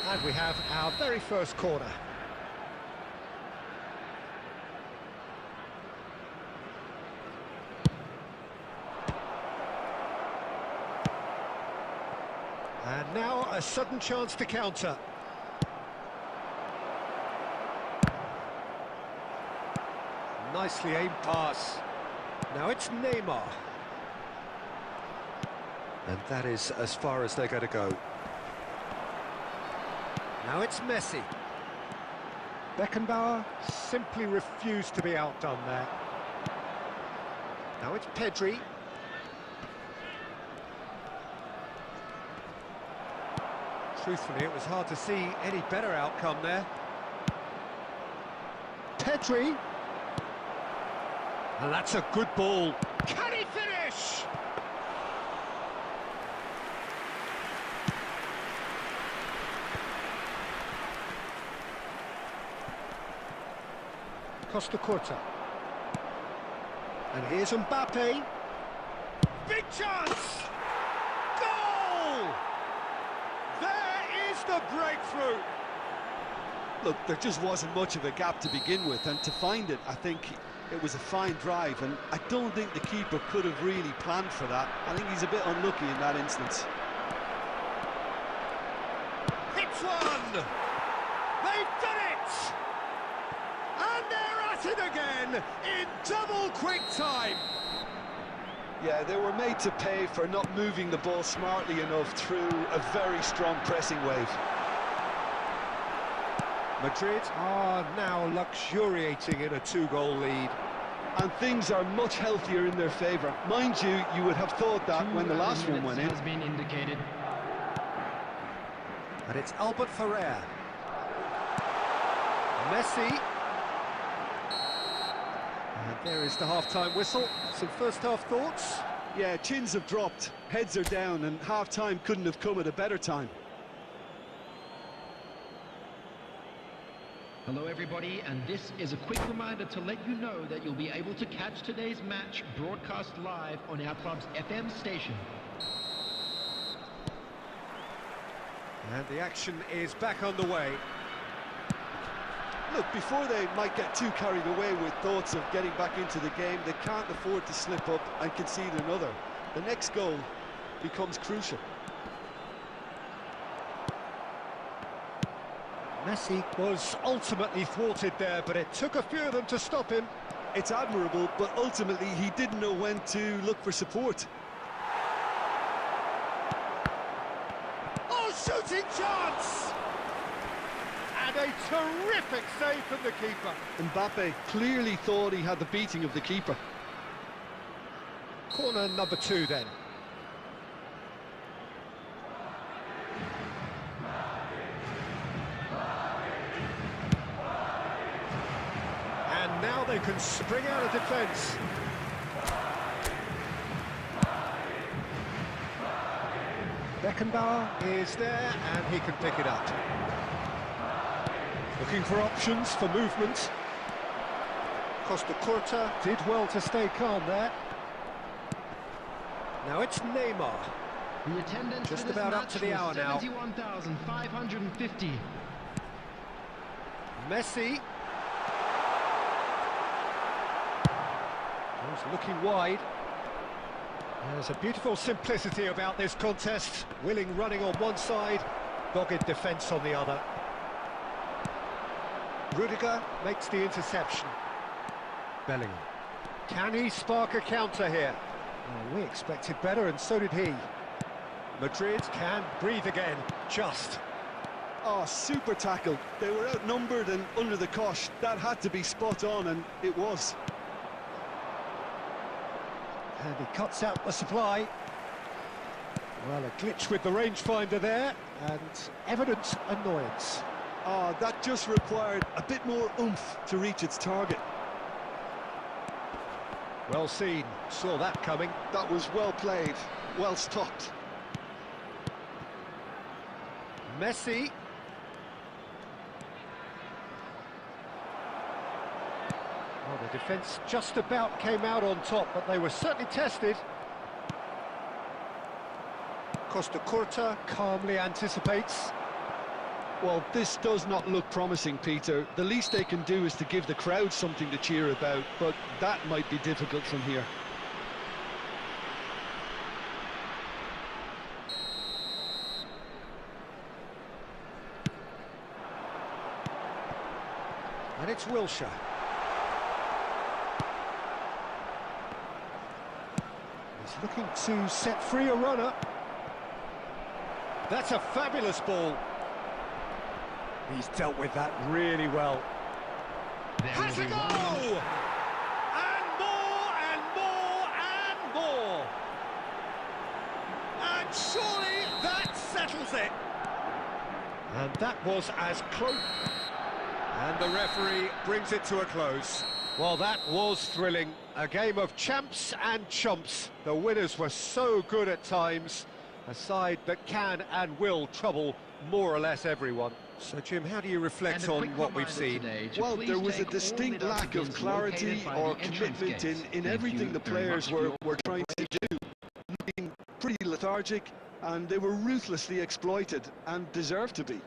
And we have our very first corner. And now a sudden chance to counter. Nicely aimed pass. Now it's Neymar. And that is as far as they're going to go. Now it's Messi. Beckenbauer simply refused to be outdone there. Now it's Pedri. Truthfully, it was hard to see any better outcome there. Pedri. And that's a good ball. Can he finish? Costa Corta. And here's Mbappe. Big chance! Goal! There is the breakthrough. Look, there just wasn't much of a gap to begin with, and to find it, I think it was a fine drive, and I don't think the keeper could have really planned for that. I think he's a bit unlucky in that instance. Hits one! They've done it! And they're at it again in double quick time. Yeah, they were made to pay for not moving the ball smartly enough through a very strong pressing wave. Madrid are now luxuriating in a 2-goal lead. And things are much healthier in their favour. Mind you, you would have thought that when the last one went in. Has been indicated. And it's Albert Ferrer. Messi. And there is the half-time whistle. Some first-half thoughts? Yeah, chins have dropped, heads are down, and half-time couldn't have come at a better time. Hello everybody, and this is a quick reminder to let you know that you'll be able to catch today's match broadcast live on our club's FM station. And the action is back underway. Look, before they might get too carried away with thoughts of getting back into the game, they can't afford to slip up and concede another. The next goal becomes crucial. Messi was ultimately thwarted there, but it took a few of them to stop him. It's admirable, but ultimately he didn't know when to look for support. Oh, shooting chance! And a terrific save from the keeper. Mbappe clearly thought he had the beating of the keeper. Corner number 2 then. they can spring out of defence. Beckenbauer is there, and he can pick it up. Looking for options for movement. Costa Curta did well to stay calm there. Now it's Neymar. The attendance Just for this about up match to the was hour now. 71,550. Messi. He's looking wide. There's a beautiful simplicity about this contest. Willing running on one side, dogged defence on the other. Rudiger makes the interception. Bellingham. Can he spark a counter here? Well, we expected better, and so did he. Madrid can breathe again, just. Oh, super tackle. They were outnumbered and under the cosh. That had to be spot on, and it was. And he cuts out the supply. Well, a glitch with the rangefinder there, and evident annoyance. Oh, that just required a bit more oomph to reach its target. Well seen, saw that coming. That was well played, well stopped. Messi. Well, the defence just about came out on top, but they were certainly tested. Costa Curta calmly anticipates. Well, this does not look promising, Peter. The least they can do is to give the crowd something to cheer about, but that might be difficult from here. And it's Wilshere. He's looking to set free a runner. That's a fabulous ball. He's dealt with that really well. Has a goal! And more, and more, and more! And surely that settles it! And that was as close... And the referee brings it to a close. Well, that was thrilling. A game of champs and chumps. The winners were so good at times. A side that can and will trouble more or less everyone. So, Jim, how do you reflect on what we've seen? Well, there was a distinct lack of clarity or commitment in everything the players were trying to do. Looking pretty lethargic, and they were ruthlessly exploited, and deserved to be.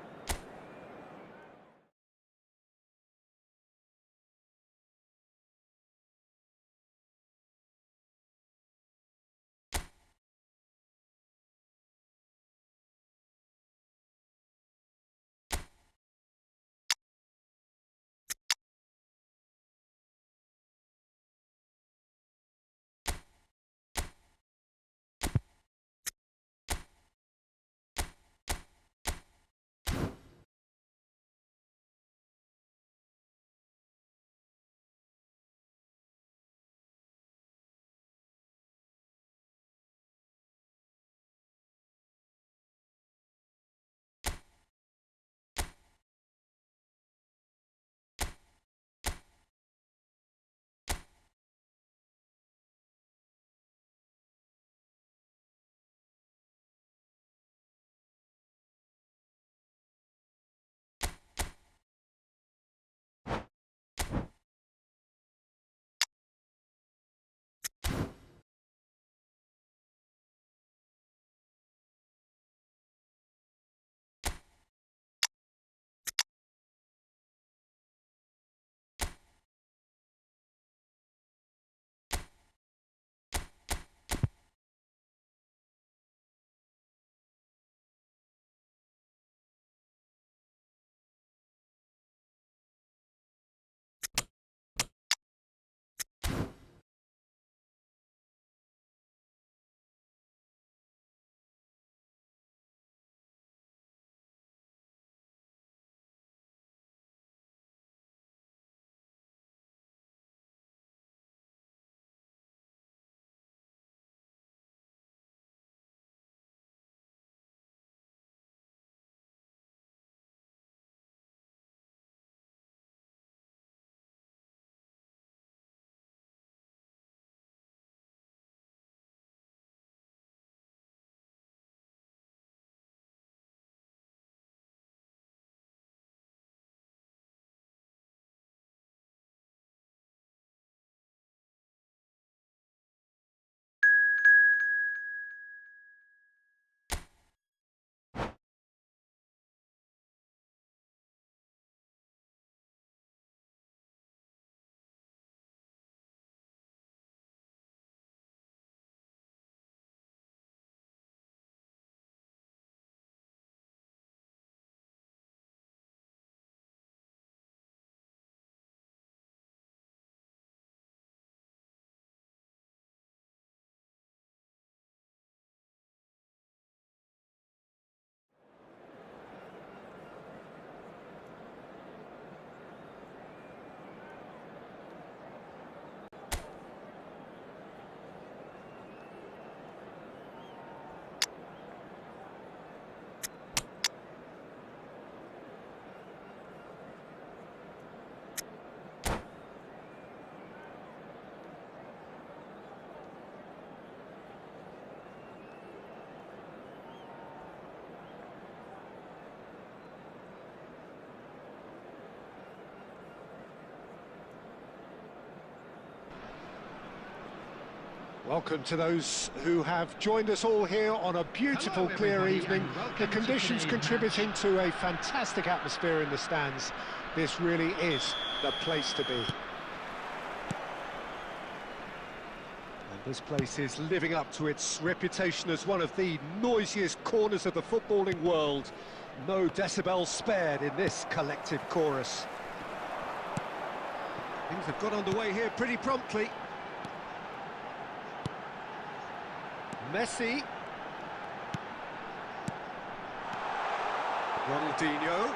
Welcome to those who have joined us all here on a beautiful, clear evening. The conditions contributing to a fantastic atmosphere in the stands. This really is the place to be. And this place is living up to its reputation as one of the noisiest corners of the footballing world. No decibels spared in this collective chorus. Things have got underway here pretty promptly. Messi. Ronaldinho.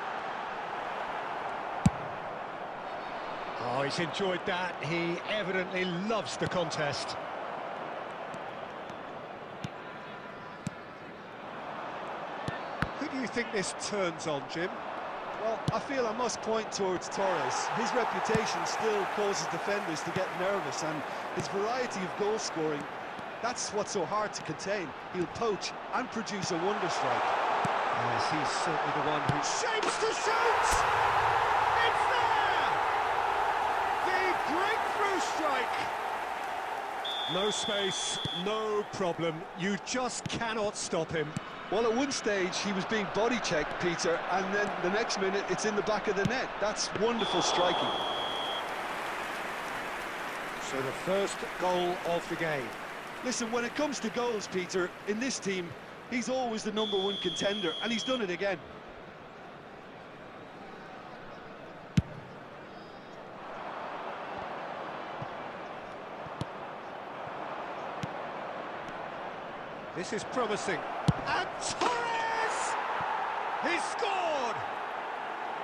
Oh, he's enjoyed that. He evidently loves the contest. Who do you think this turns on, Jim? Well, I feel I must point towards Torres. His reputation still causes defenders to get nervous, and his variety of goal scoring, that's what's so hard to contain. He'll poach and produce a wonder strike. Yes, he's certainly the one who shapes to shoot! It's there! The breakthrough strike! No space, no problem. You just cannot stop him. Well, at one stage he was being body-checked, Peter, and then the next minute it's in the back of the net. That's wonderful striking. So the first goal of the game. Listen, when it comes to goals, Peter, in this team, he's always the #1 contender, and he's done it again. This is promising. And Torres! He's scored!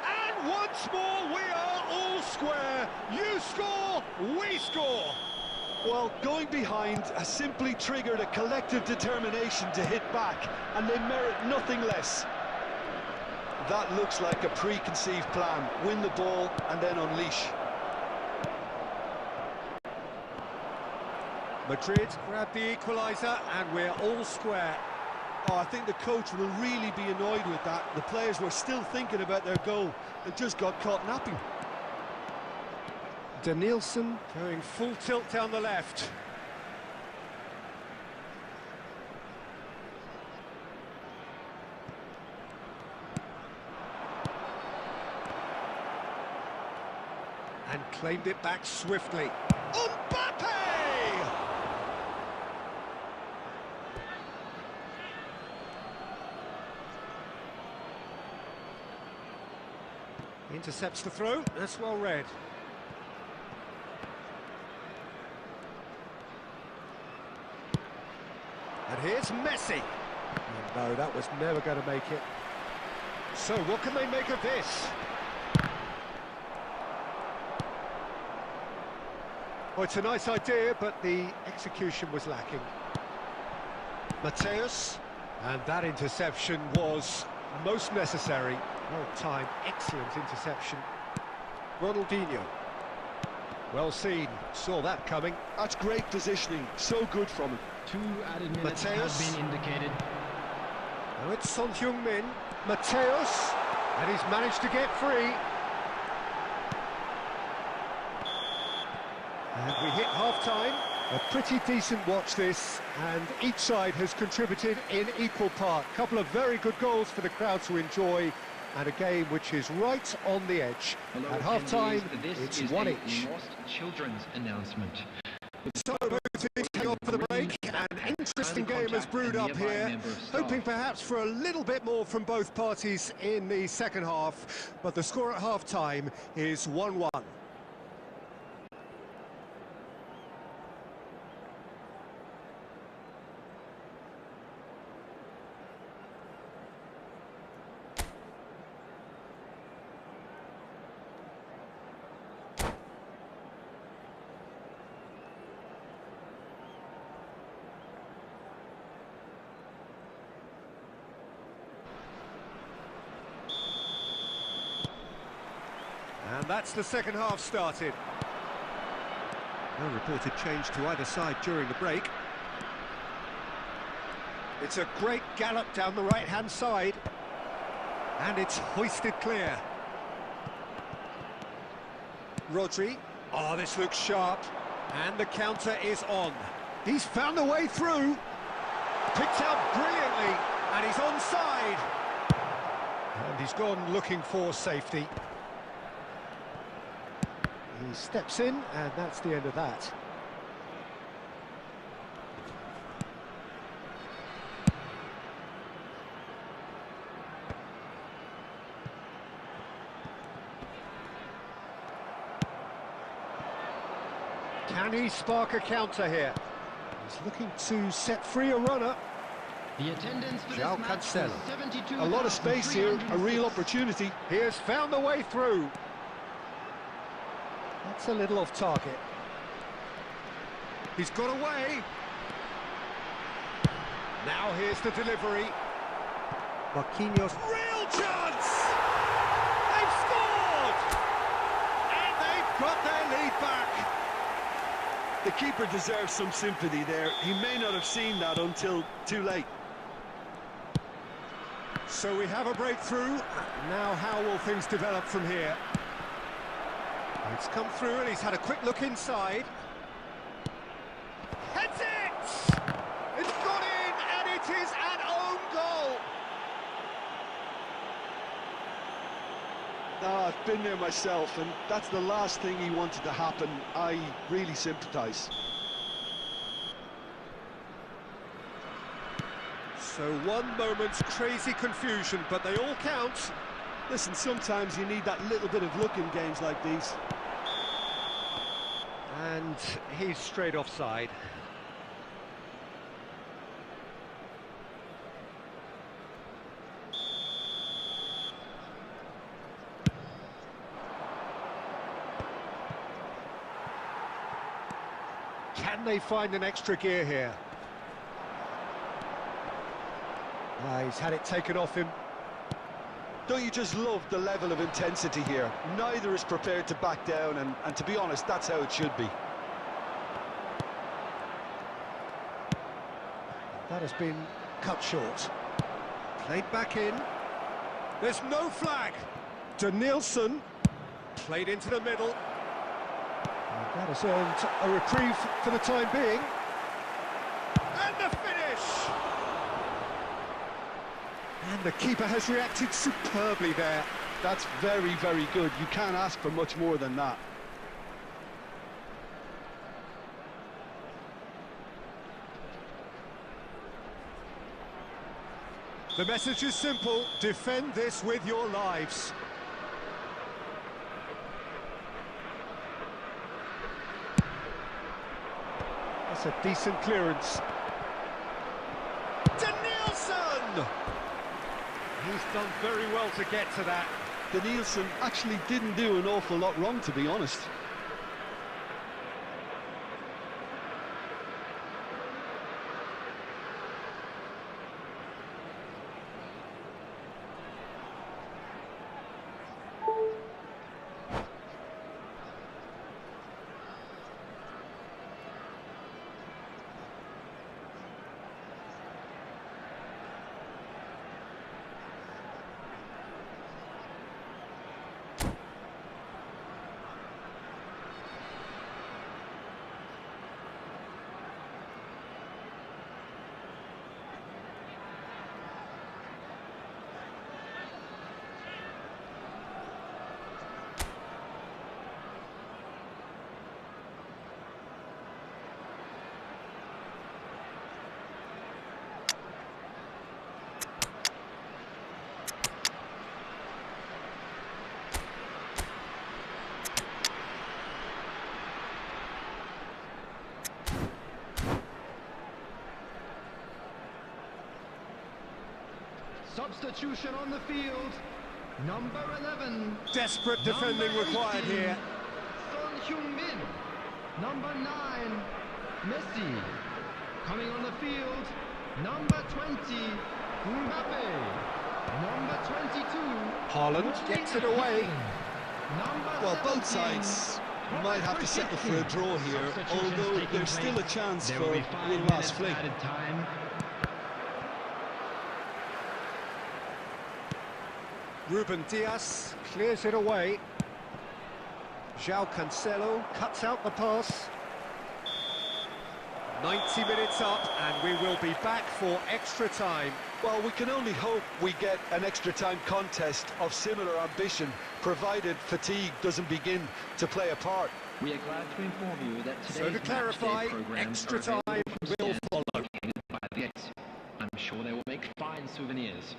And once more we are all square. You score, we score. Well, going behind has simply triggered a collective determination to hit back, and they merit nothing less. That looks like a preconceived plan. Win the ball and then unleash. Madrid grabbed the equaliser and we're all square. Oh, I think the coach will really be annoyed with that. The players were still thinking about their goal. They just got caught napping. Danielson going full tilt down the left. And claimed it back swiftly. Mbappe! Intercepts the throw, that's well read. And here's Messi. No, that was never going to make it. So what can they make of this? Well, it's a nice idea, but the execution was lacking. Mateus, and that interception was most necessary. Well timed, excellent interception. Ronaldinho. Well seen, saw that coming. That's great positioning, so good from him. 2 added minutes Mateus have been indicated. Now it's Son Heung-min. Mateus, and he's managed to get free. And we hit half-time. A pretty decent watch this, and each side has contributed in equal part. A couple of very good goals for the crowd to enjoy, and a game which is right on the edge. Hello, At half-time, this it's is 1 a each. Lost Children's announcement. So take off for the break. An interesting game has brewed up here, hoping perhaps for a little bit more from both parties in the second half, but the score at half-time is 1-1. And that's the second half started. No reported change to either side during the break. It's a great gallop down the right-hand side. And it's hoisted clear. Rodri. Oh, this looks sharp. And the counter is on. He's found a way through. Picked out brilliantly, and he's onside. And he's gone looking for safety. He steps in, and that's the end of that. Can he spark a counter here? He's looking to set free a runner. The attendance for this match is 72. A lot of space here, a real opportunity. He has found a way through. That's a little off target. He's got away. Now here's the delivery. Marquinhos. Real chance! They've scored! And they've got their lead back. The keeper deserves some sympathy there. He may not have seen that until too late. So we have a breakthrough. Now how will things develop from here? It's come through and he's had a quick look inside. Heads it! It's gone in and it is an own goal! No, I've been there myself, and that's the last thing he wanted to happen. I really sympathise. So one moment's crazy confusion, but they all count. Listen, sometimes you need that little bit of luck in games like these. And he's straight offside. Can they find an extra gear here? He's had it taken off him. Don't you just love the level of intensity here? Neither is prepared to back down, and to be honest, that's how it should be. That has been cut short. Played back in. There's no flag. Danielson played into the middle. And that has earned a reprieve for the time being. And the finish! And the keeper has reacted superbly there. That's very, very good. You can't ask for much more than that. The message is simple: defend this with your lives. That's a decent clearance. Danielson! He's done very well to get to that. Danielson actually didn't do an awful lot wrong, to be honest. Substitution on the field, number 11. Desperate defending required here. Son Heung-min, number 9. Messi, coming on the field, number 20. Mbappe, number 22. Haaland gets it away. Well, both sides might have to settle for a draw here, although there's still a chance for one last flick. Ruben Dias clears it away. João Cancelo cuts out the pass. 90 minutes up, and we will be back for extra time. Well, we can only hope we get an extra time contest of similar ambition, provided fatigue doesn't begin to play a part. We are glad to inform you that today's So to clarify, extra time will follow. By the X. I'm sure they will make fine souvenirs.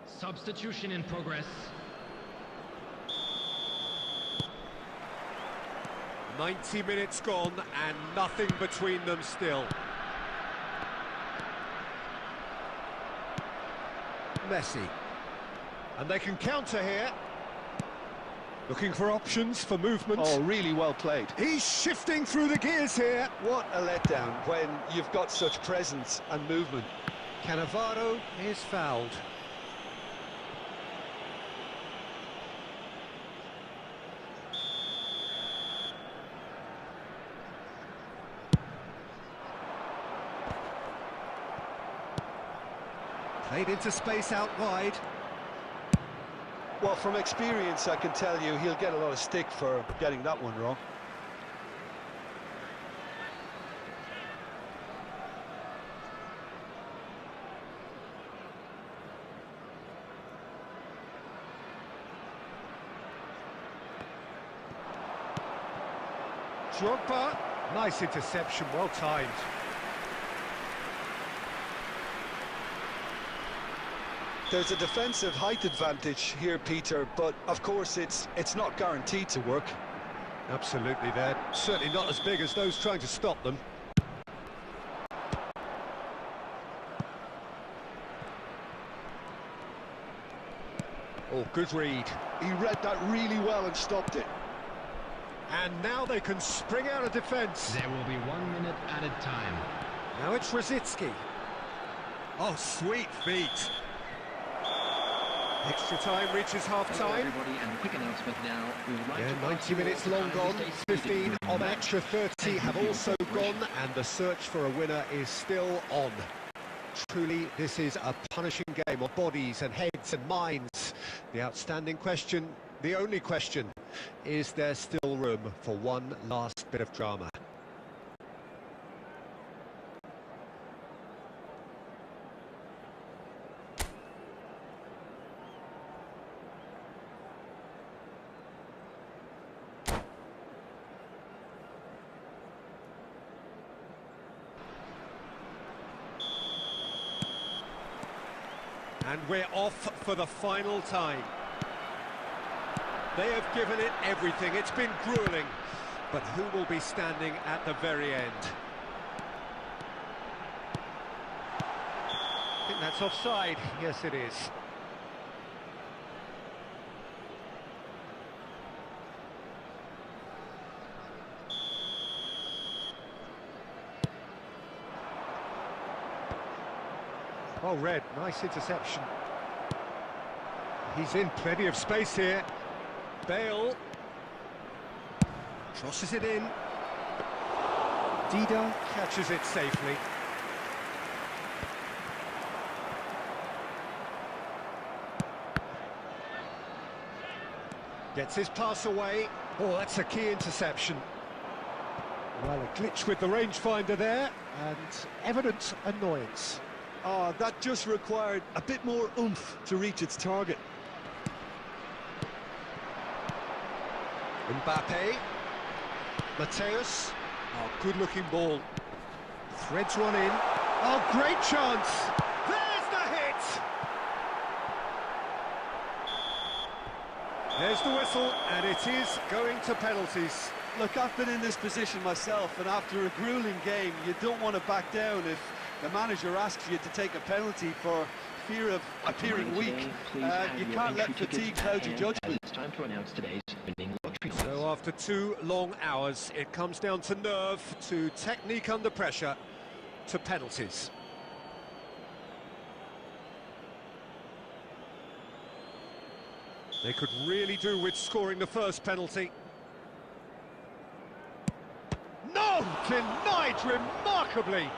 Substitution in progress. 90 minutes gone and nothing between them still. Messi. And they can counter here. Looking for options for movement. Oh, really well played. He's shifting through the gears here. What a letdown when you've got such presence and movement. Cannavaro is fouled. Played into space out wide. Well, from experience, I can tell you he'll get a lot of stick for getting that one wrong. Drogba, nice interception, well timed. There's a defensive height advantage here, Peter, but of course it's not guaranteed to work. Absolutely, they're certainly not as big as those trying to stop them. Oh, good read. He read that really well and stopped it. And now they can spring out of defence. There will be 1 minute added time. Now it's Rosicki. Oh, sweet feet. Extra time reaches half-time. Everybody, and a quick announcement now. We would like to 90 minutes long gone, 15 on an extra 30 have also gone, and the search for a winner is still on. Truly, this is a punishing game of bodies and heads and minds. The outstanding question, the only question, is there still room for one last bit of drama? And we're off for the final time. They have given it everything. It's been grueling. But who will be standing at the very end? I think that's offside. Yes, it is. Oh, Red, nice interception. He's in plenty of space here. Bale crosses it in. Dida catches it safely. Gets his pass away. Oh, that's a key interception. Well, a glitch with the rangefinder there, and evident annoyance. Oh, that just required a bit more oomph to reach its target. Mbappe. Mateus. Oh, good-looking ball. Threads one in. Oh, great chance! There's the hit! There's the whistle, and it is going to penalties. Look, I've been in this position myself, and after a grueling game, you don't want to back down if the manager asks you to take a penalty for fear of appearing weak. You can't let fatigue cloud your judgment. It's time to announce today's winning lottery. So after 2 long hours, it comes down to nerve, to technique under pressure, to penalties. They could really do with scoring the first penalty. No! Denied remarkably!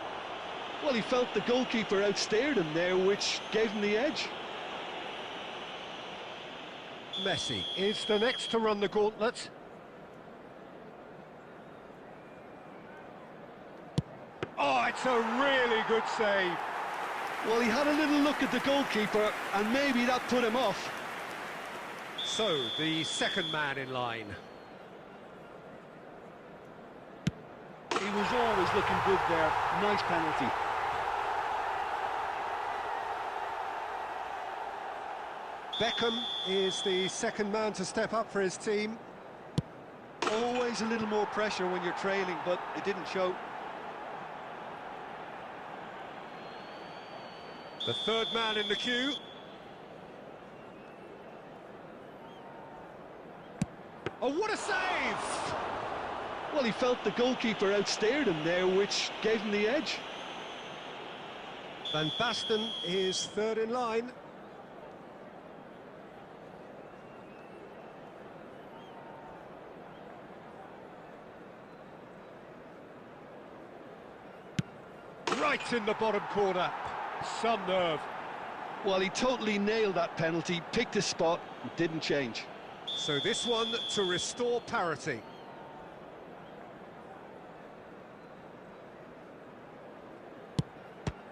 Well, he felt the goalkeeper outstared him there, which gave him the edge. Messi is the next to run the gauntlet. Oh, it's a really good save. Well, he had a little look at the goalkeeper, and maybe that put him off. So, the second man in line. He was always looking good there. Nice penalty. Beckham is the second man to step up for his team. Always a little more pressure when you're trailing, but it didn't show. The third man in the queue. Oh, what a save! Well, he felt the goalkeeper outstared him there, which gave him the edge. Van Basten is third in line. Right in the bottom corner. Some nerve. Well, he totally nailed that penalty, picked his spot, and didn't change. So this one to restore parity.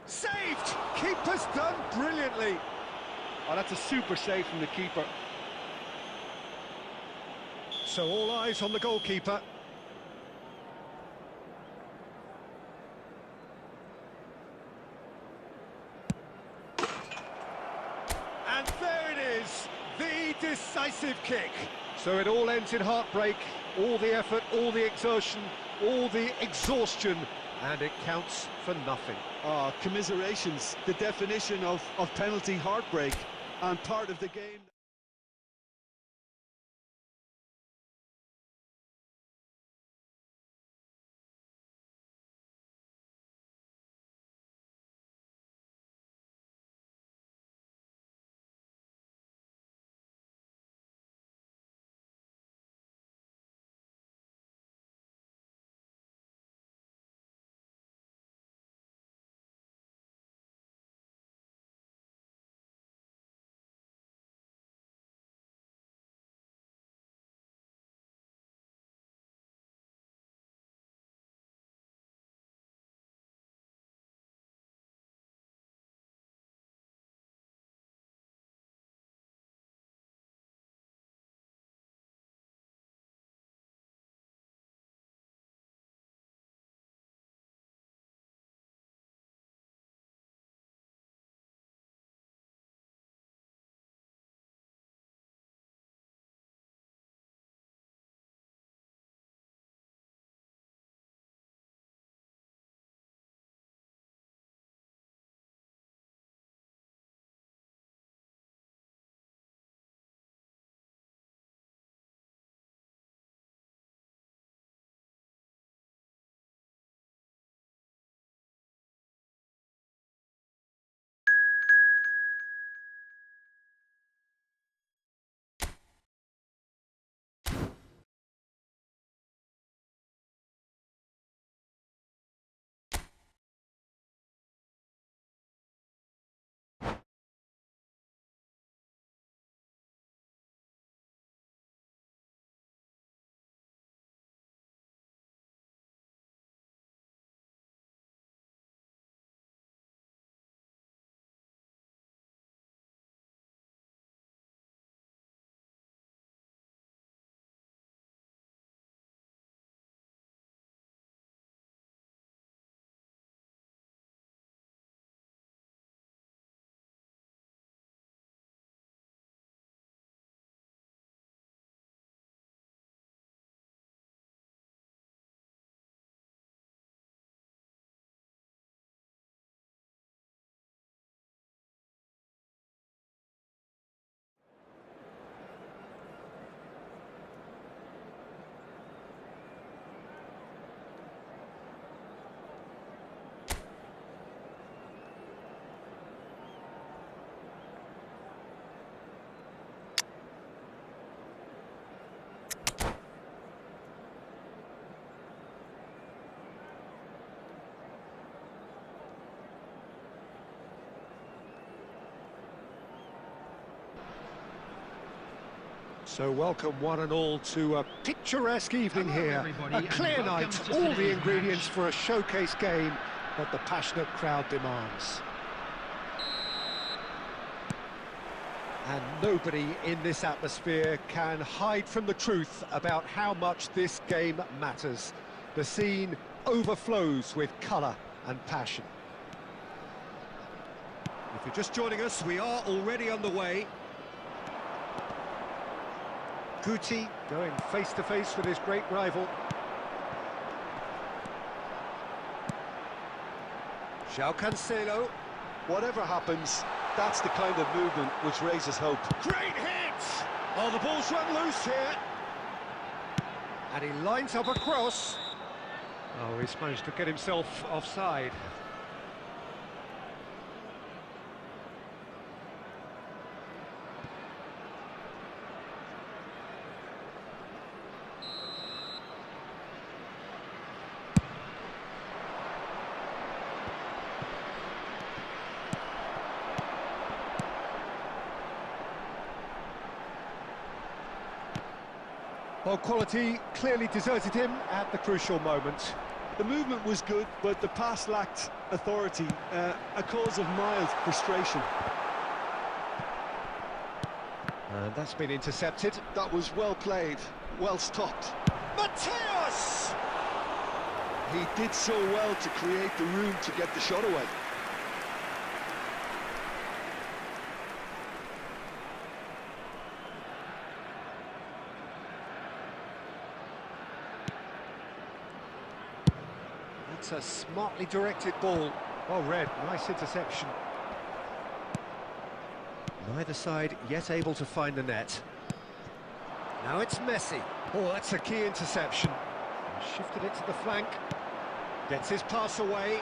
Saved! Keeper's done brilliantly. Oh, that's a super save from the keeper. So all eyes on the goalkeeper. And there it is, the decisive kick. So it all ends in heartbreak, all the effort, all the exertion, all the exhaustion, and it counts for nothing. Oh, commiserations, the definition of penalty heartbreak, and part of the game. So welcome one and all to a picturesque evening here. A clear night, all the ingredients for a showcase game that the passionate crowd demands. And nobody in this atmosphere can hide from the truth about how much this game matters. The scene overflows with colour and passion. If you're just joining us, we are already underway. Guti going face-to-face with his great rival. Cancelo. Whatever happens, that's the kind of movement which raises hope. Great hit! Oh, the ball's run loose here. And he lines up a cross. Oh, he's managed to get himself offside. Well, quality clearly deserted him at the crucial moment. The movement was good, but the pass lacked authority, a cause of mild frustration. And that's been intercepted. That was well played, well stopped. Mateus! He did so well to create the room to get the shot away. It's a smartly directed ball. Well read, nice interception. Neither side yet able to find the net. Now it's Messi. Oh, that's a key interception. Shifted it to the flank. Gets his pass away.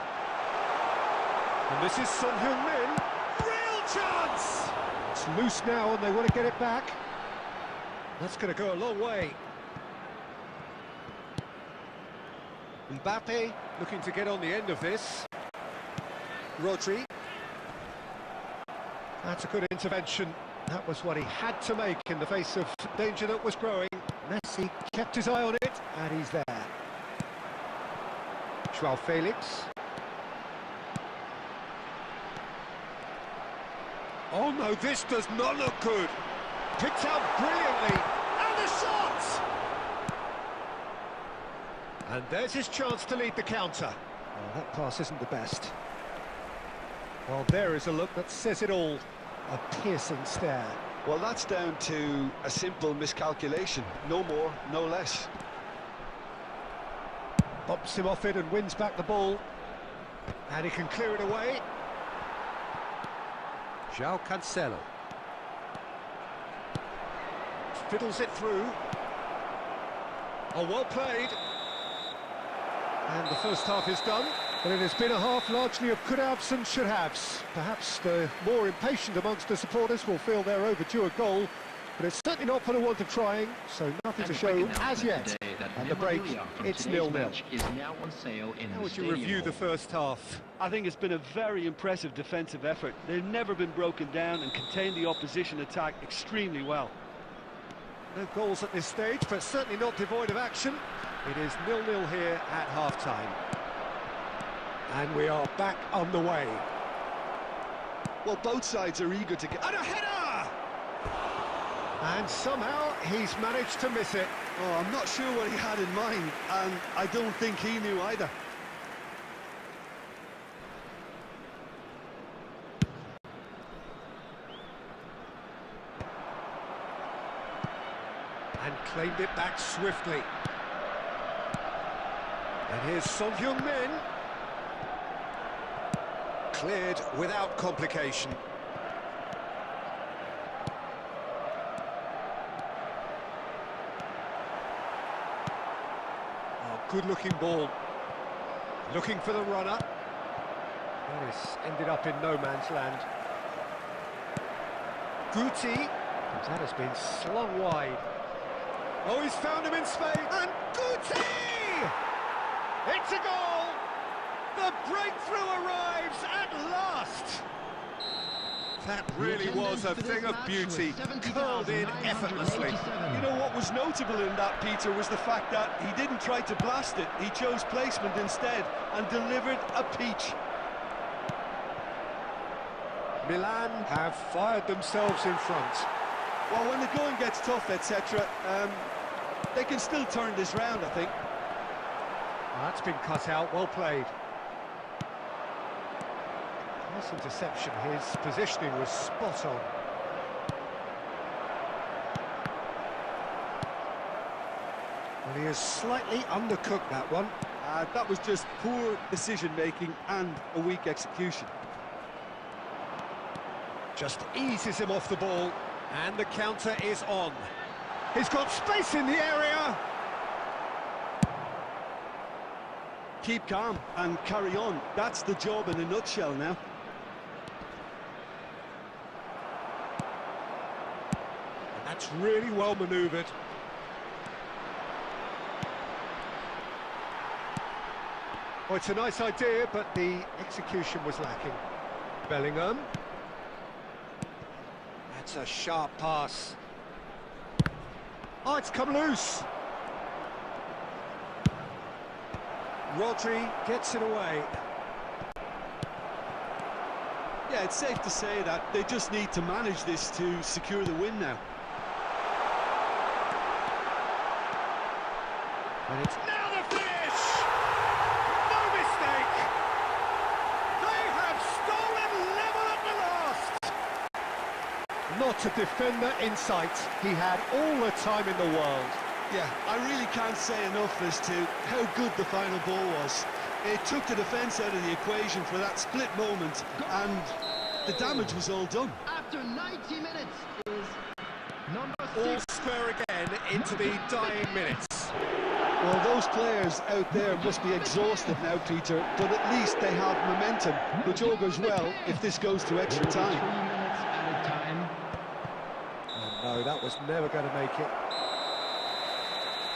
And this is Son Heung-min. Real chance! It's loose now and they want to get it back. That's going to go a long way. Mbappe looking to get on the end of this. Rodri. That's a good intervention. That was what he had to make in the face of danger that was growing. Messi kept his eye on it, and he's there. João Felix. Oh no, this does not look good. Picked out brilliantly. And the shot! And there's his chance to lead the counter. Well, that pass isn't the best. Well, there is a look that says it all. A piercing stare. Well, that's down to a simple miscalculation. No more, no less. Bumps him off it and wins back the ball. And he can clear it away. Cancelo. Fiddles it through. Oh, well played. And the first half is done, but it has been a half largely of could-haves and should-haves. Perhaps the more impatient amongst the supporters will feel they're overdue a goal, but it's certainly not for the want of trying, so nothing to show as yet. And the break, it's 0-0. How would you review the first half? I think it's been a very impressive defensive effort. They've never been broken down and contained the opposition attack extremely well. No goals at this stage, but certainly not devoid of action. It is 0-0 here at half-time. And we are back on the way. Well, both sides are eager to get... And a header! And somehow he's managed to miss it. Oh, I'm not sure what he had in mind, and I don't think he knew either. And claimed it back swiftly. And here's Son Heung-min. Cleared without complication. Oh, good-looking ball. Looking for the runner. That has ended up in no man's land. Guti. That has been slung wide. Oh, he's found him in space. And Guti! It's a goal! The breakthrough arrives at last! That really was a thing of beauty, curled in effortlessly. You know what was notable in that, Peter, was the fact that he didn't try to blast it. He chose placement instead and delivered a peach. Milan have fired themselves in front. Well, when the going gets tough, etc., they can still turn this round, I think. That's been cut out, well played. Nice interception, his positioning was spot on. And he has slightly undercooked that one. That was just poor decision-making and a weak execution. Just eases him off the ball, and the counter is on. He's got space in the area. Keep calm and carry on. That's the job in a nutshell now. And that's really well manoeuvred. Well, it's a nice idea, but the execution was lacking. Bellingham. That's a sharp pass. Oh, it's come loose. Rodri gets it away. Yeah, it's safe to say that they just need to manage this to secure the win now. And it's now the finish! No mistake! They have stolen level at the last! Not a defender in sight. He had all the time in the world. Yeah, I really can't say enough as to how good the final ball was. It took the defence out of the equation for that split moment, and the damage was all done. After 90 minutes is number 6. All square again into the dying minutes. Well, those players out there must be exhausted now, Peter, but at least they have momentum, which all goes well if this goes to extra time. 3 minutes added time. Oh, no, that was never going to make it.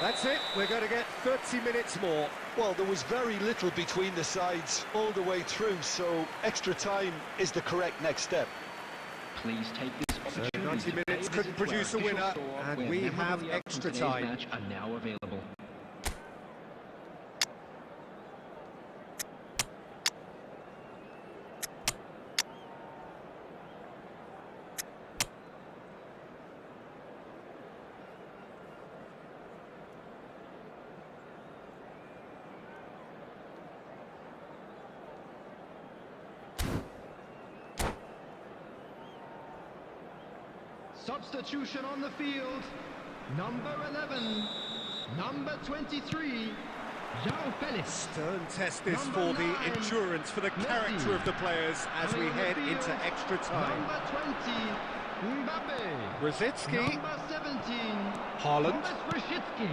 That's it, we're going to get 30 minutes more. Well, there was very little between the sides all the way through, so extra time is the correct next step. Please take this opportunity. 90 minutes couldn't produce a winner, and we have extra time. Match are now available. Substitution on the field. Number 11, number 23, João Felix. Stern test this for the endurance, for the character of the players as we head into extra time. Number 20, Mbappe. Rosicki. Number 17, Haaland. Rosicki.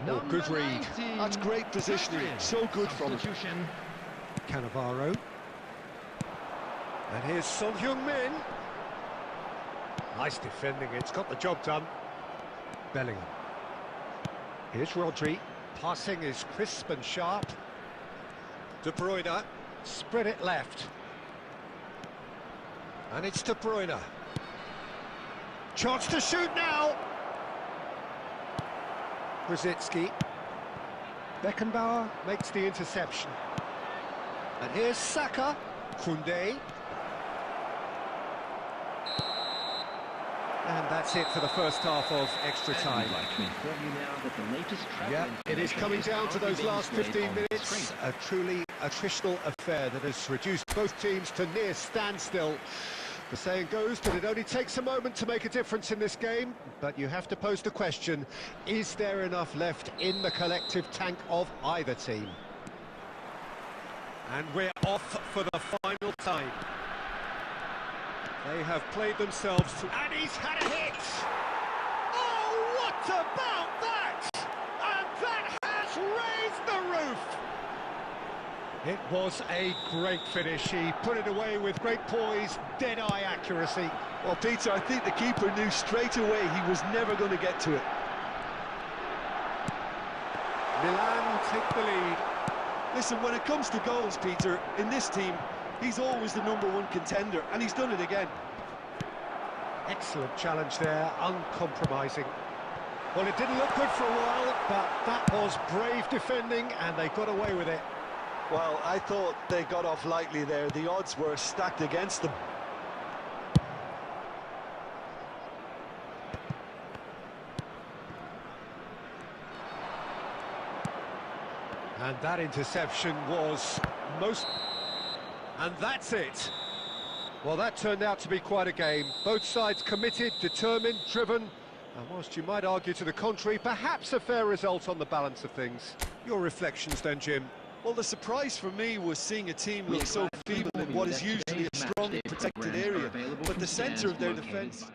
Oh, good read. That's great positioning, so good from him. Substitution. Cannavaro. And here's Son Heung-min. Nice defending, it's got the job done. Bellingham. Here's Rodri. Passing is crisp and sharp. De Bruyne. Spread it left. And it's De Bruyne. Chance to shoot now. Rosicki. Beckenbauer makes the interception. And here's Saka. Koundé. And that's it for the first half of extra time. Yeah, it is coming down to those last 15 minutes. A truly attritional affair that has reduced both teams to near standstill. The saying goes that it only takes a moment to make a difference in this game, but you have to pose the question, is there enough left in the collective tank of either team? And we're off for the final time. They have played themselves to... And he's had a hit! Oh, what about that? And that has raised the roof! It was a great finish. He put it away with great poise, dead-eye accuracy. Well, Peter, I think the keeper knew straight away he was never going to get to it. Milan take the lead. Listen, when it comes to goals, Peter, in this team, he's always the #1 contender, and he's done it again. Excellent challenge there, uncompromising. Well, it didn't look good for a while, but that was brave defending, and they got away with it. Well, I thought they got off lightly there. The odds were stacked against them. And that interception was most... And that's it. Well, that turned out to be quite a game. Both sides committed, determined, driven. And whilst you might argue to the contrary, perhaps a fair result on the balance of things. Your reflections then, Jim? Well, the surprise for me was seeing a team look so feeble in what is usually a strongly protected area, but the centre of their defence...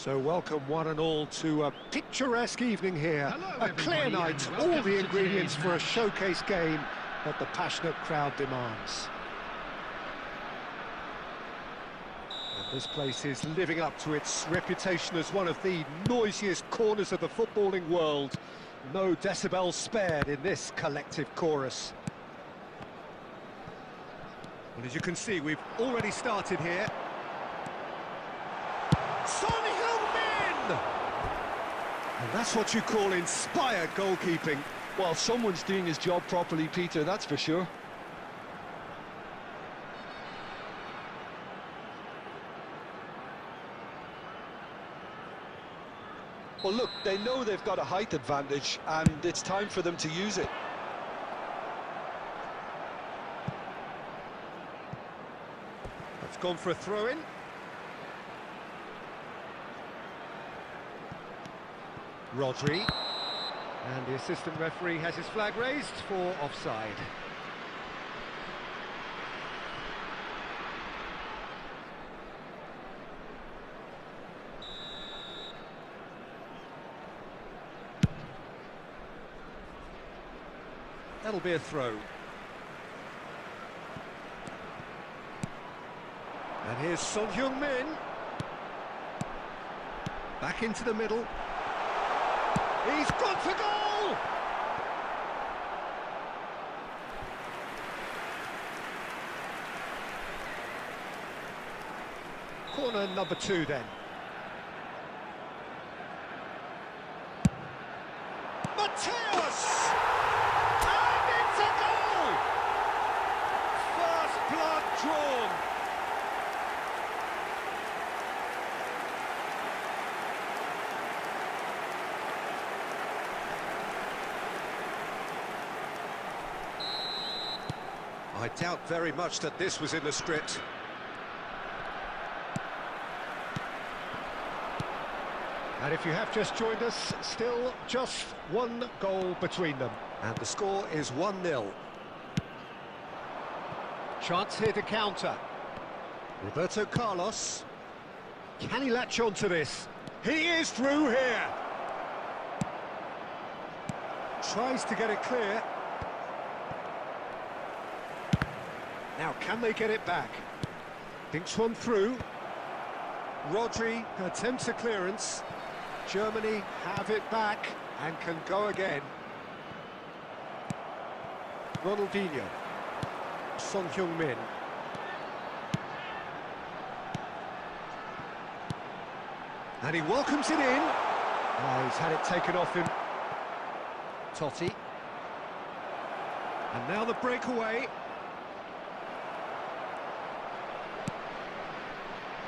So welcome one and all to a picturesque evening here. Hello, a clear everybody, night, and all welcome the to ingredients today's for a match. showcase game that the passionate crowd demands. And this place is living up to its reputation as one of the noisiest corners of the footballing world. No decibels spared in this collective chorus. Well, as you can see, we've already started here. Son Heung-min! And that's what you call inspired goalkeeping. Well, someone's doing his job properly, Peter, that's for sure. Well, look, they know they've got a height advantage, and it's time for them to use it. That's gone for a throw-in. Rodri. And the assistant referee has his flag raised for offside. That'll be a throw. And here's Son Heung-min. Back into the middle. He's gone for goal! Corner number 2 then. Mateus! And it's a goal! First blood drawn. I doubt very much that this was in the script. And if you have just joined us, still just one goal between them. And the score is 1-0. Chance here to counter. Roberto Carlos. Can he latch on to this? He is through here. Tries to get it clear. Now, can they get it back? Thinks one through. Rodri attempts a clearance. Germany have it back and can go again. Ronaldinho. Son Heung-min. And he welcomes it in. Oh, he's had it taken off him. Totti. And now the breakaway.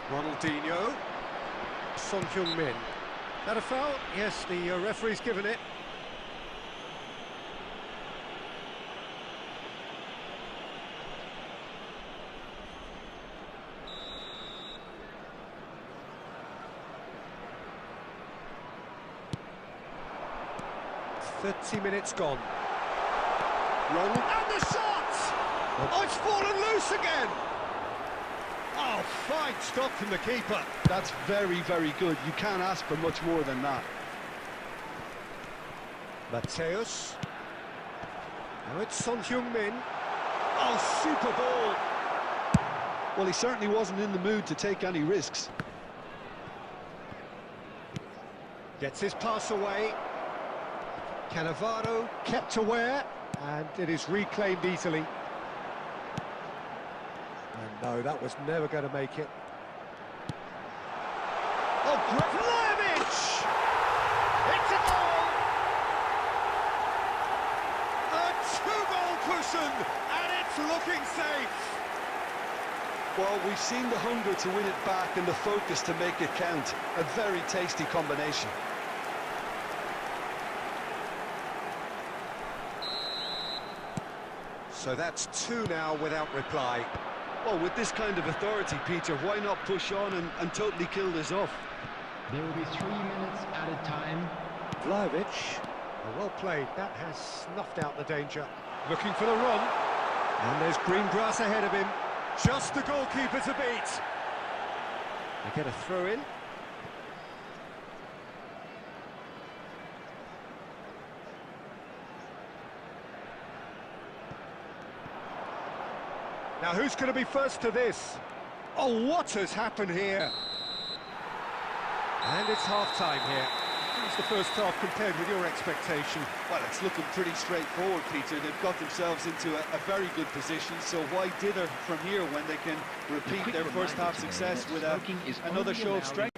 Ronaldinho. Son Heung-min. That a foul? Yes, the referee's given it. "30 minutes gone. Ronald, and the shot! Oh, it's fallen loose again! Oh, fine stop from the keeper. That's very, very good. You can't ask for much more than that. Mateus. Now it's Son Heung-min. Oh, super ball. Well, he certainly wasn't in the mood to take any risks. Gets his pass away. Cannavaro kept aware, and it is reclaimed easily. And no, that was never going to make it. Oh, Greflevich! It's a goal! A two-goal cushion, and it's looking safe. Well, we've seen the hunger to win it back and the focus to make it count. A very tasty combination. So that's 2 now without reply. Well, with this kind of authority, Peter, why not push on and totally kill this off? There will be 3 minutes added time. Vlahovic, well played, that has snuffed out the danger. Looking for the run, and there's green grass ahead of him. Just the goalkeeper to beat. They get a throw in. Now, who's going to be first to this? Oh, what has happened here? And it's half-time here. How's the first half compared with your expectation? Well, it's looking pretty straightforward, Peter. They've got themselves into a very good position, so why dither from here when they can repeat their first half success with another show of strength?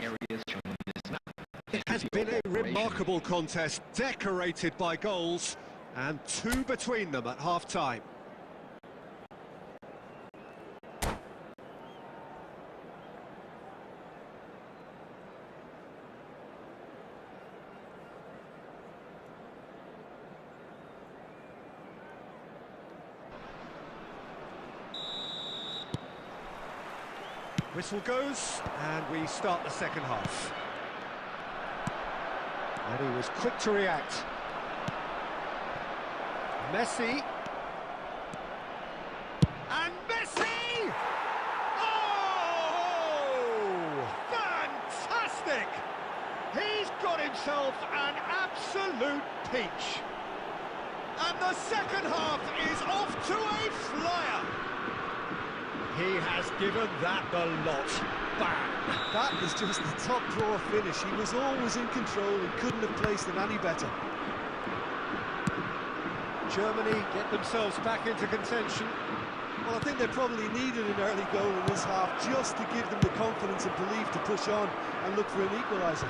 It has been a remarkable contest, decorated by goals, and two between them at half-time. Whistle goes, and we start the second half. And he was quick to react. Messi. And Messi! Oh! Fantastic! He's got himself an absolute peach. And the second half is off to a flyer. He has given that the lot. Bang! That is just the top drawer finish. He was always in control and couldn't have placed it any better. Germany get themselves back into contention. Well, I think they probably needed an early goal in this half just to give them the confidence and belief to push on and look for an equaliser.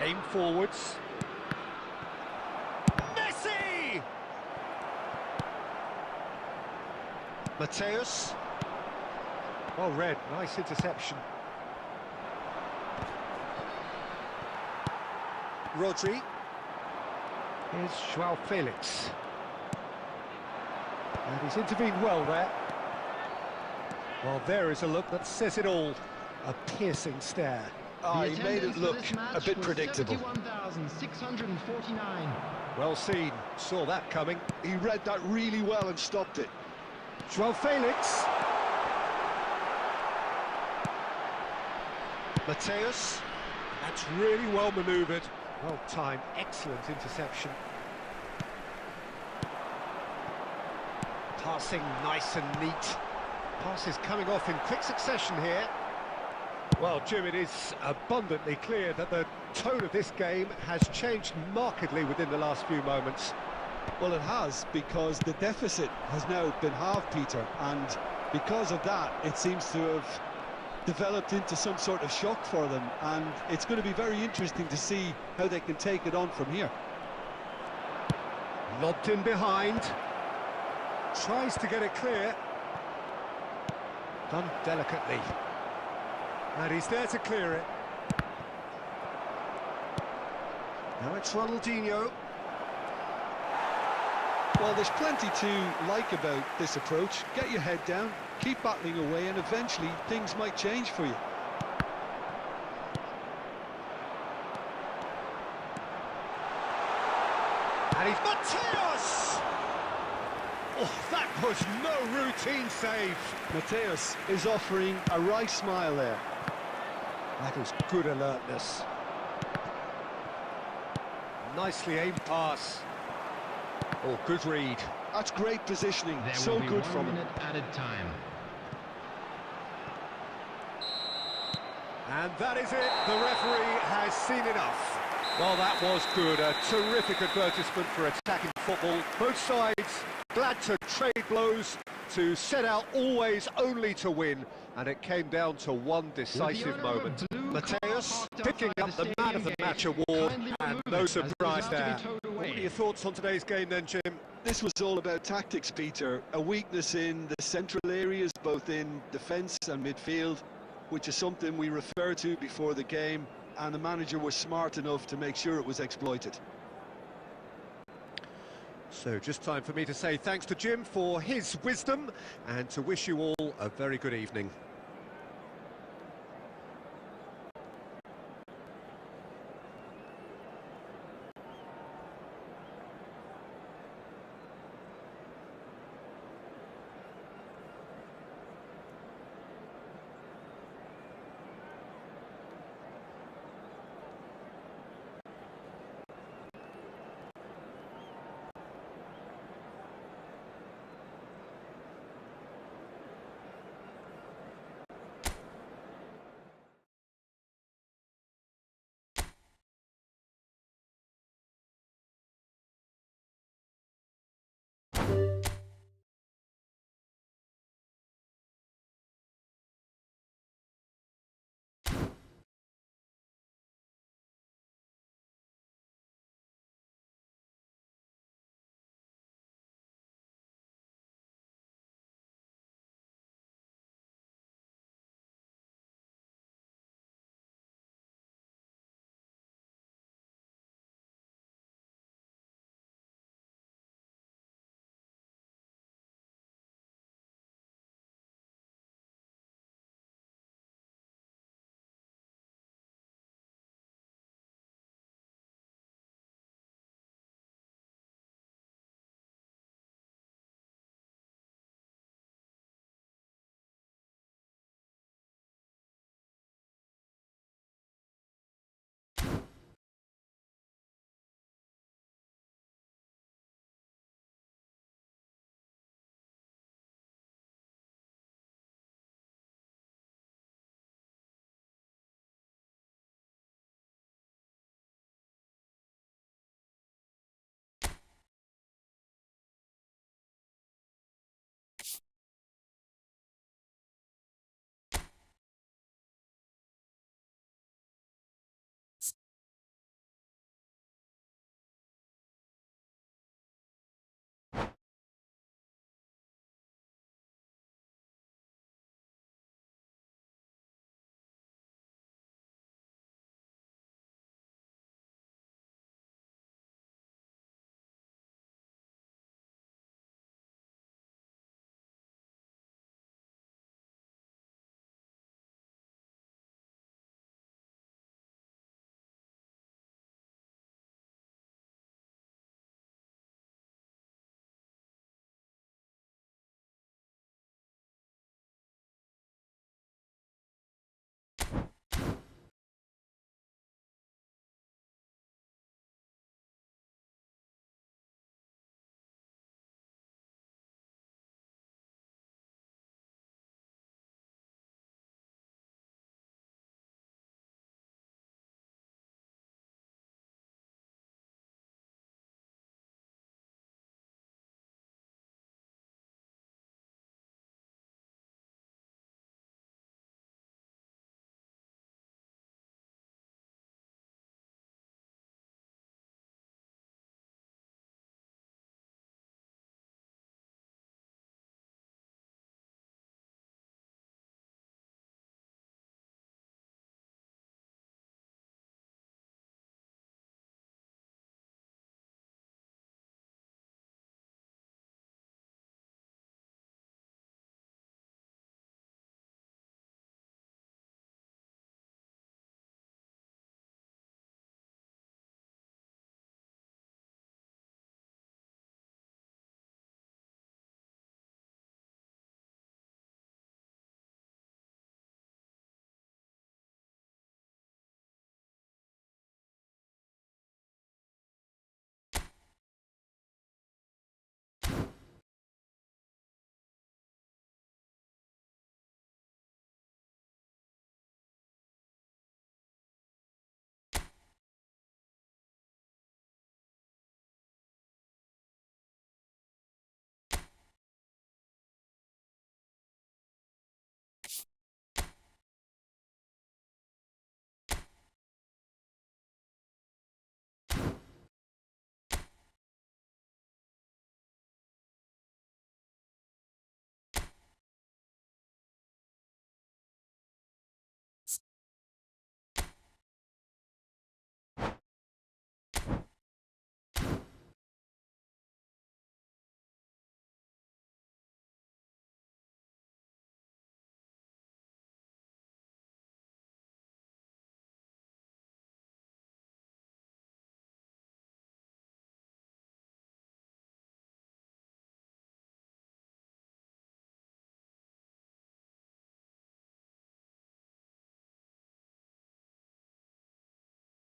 Aim forwards. Messi! Mateus. Well read, nice interception. Rodri. Here's João Felix. And he's intervened well there. Well, there is a look that says it all. A piercing stare. He made it look a bit predictable. 71,649. Well seen, saw that coming. He read that really well and stopped it. João Felix. Mateus. That's really well manoeuvred. Well timed, excellent interception. Passing nice and neat. Passes coming off in quick succession here. Well, Jim, it is abundantly clear that the tone of this game has changed markedly within the last few moments. Well, it has, because the deficit has now been halved, Peter, and because of that, it seems to have developed into some sort of shock for them, and it's going to be very interesting to see how they can take it on from here. Lobbed in behind. Tries to get it clear. Done delicately. And he's there to clear it. Now it's Ronaldinho. Well, there's plenty to like about this approach. Get your head down, keep battling away, and eventually things might change for you. And he's Mateus! Oh, that was no routine save. Mateus is offering a wry smile there. That is good alertness. Nicely aimed pass. Oh, good read. That's great positioning. There so will be good 1 from him. minute added time. And that is it. The referee has seen enough. Well, that was good. A terrific advertisement for attacking football. Both sides glad to trade blows, to set out always only to win. And it came down to one decisive moment. Mateus picking up the Man of the Match award, and no surprise there. What are your thoughts on today's game then, Jim? This was all about tactics, Peter. A weakness in the central areas, both in defence and midfield, which is something we referred to before the game, and the manager was smart enough to make sure it was exploited. So just time for me to say thanks to Jim for his wisdom, and to wish you all a very good evening.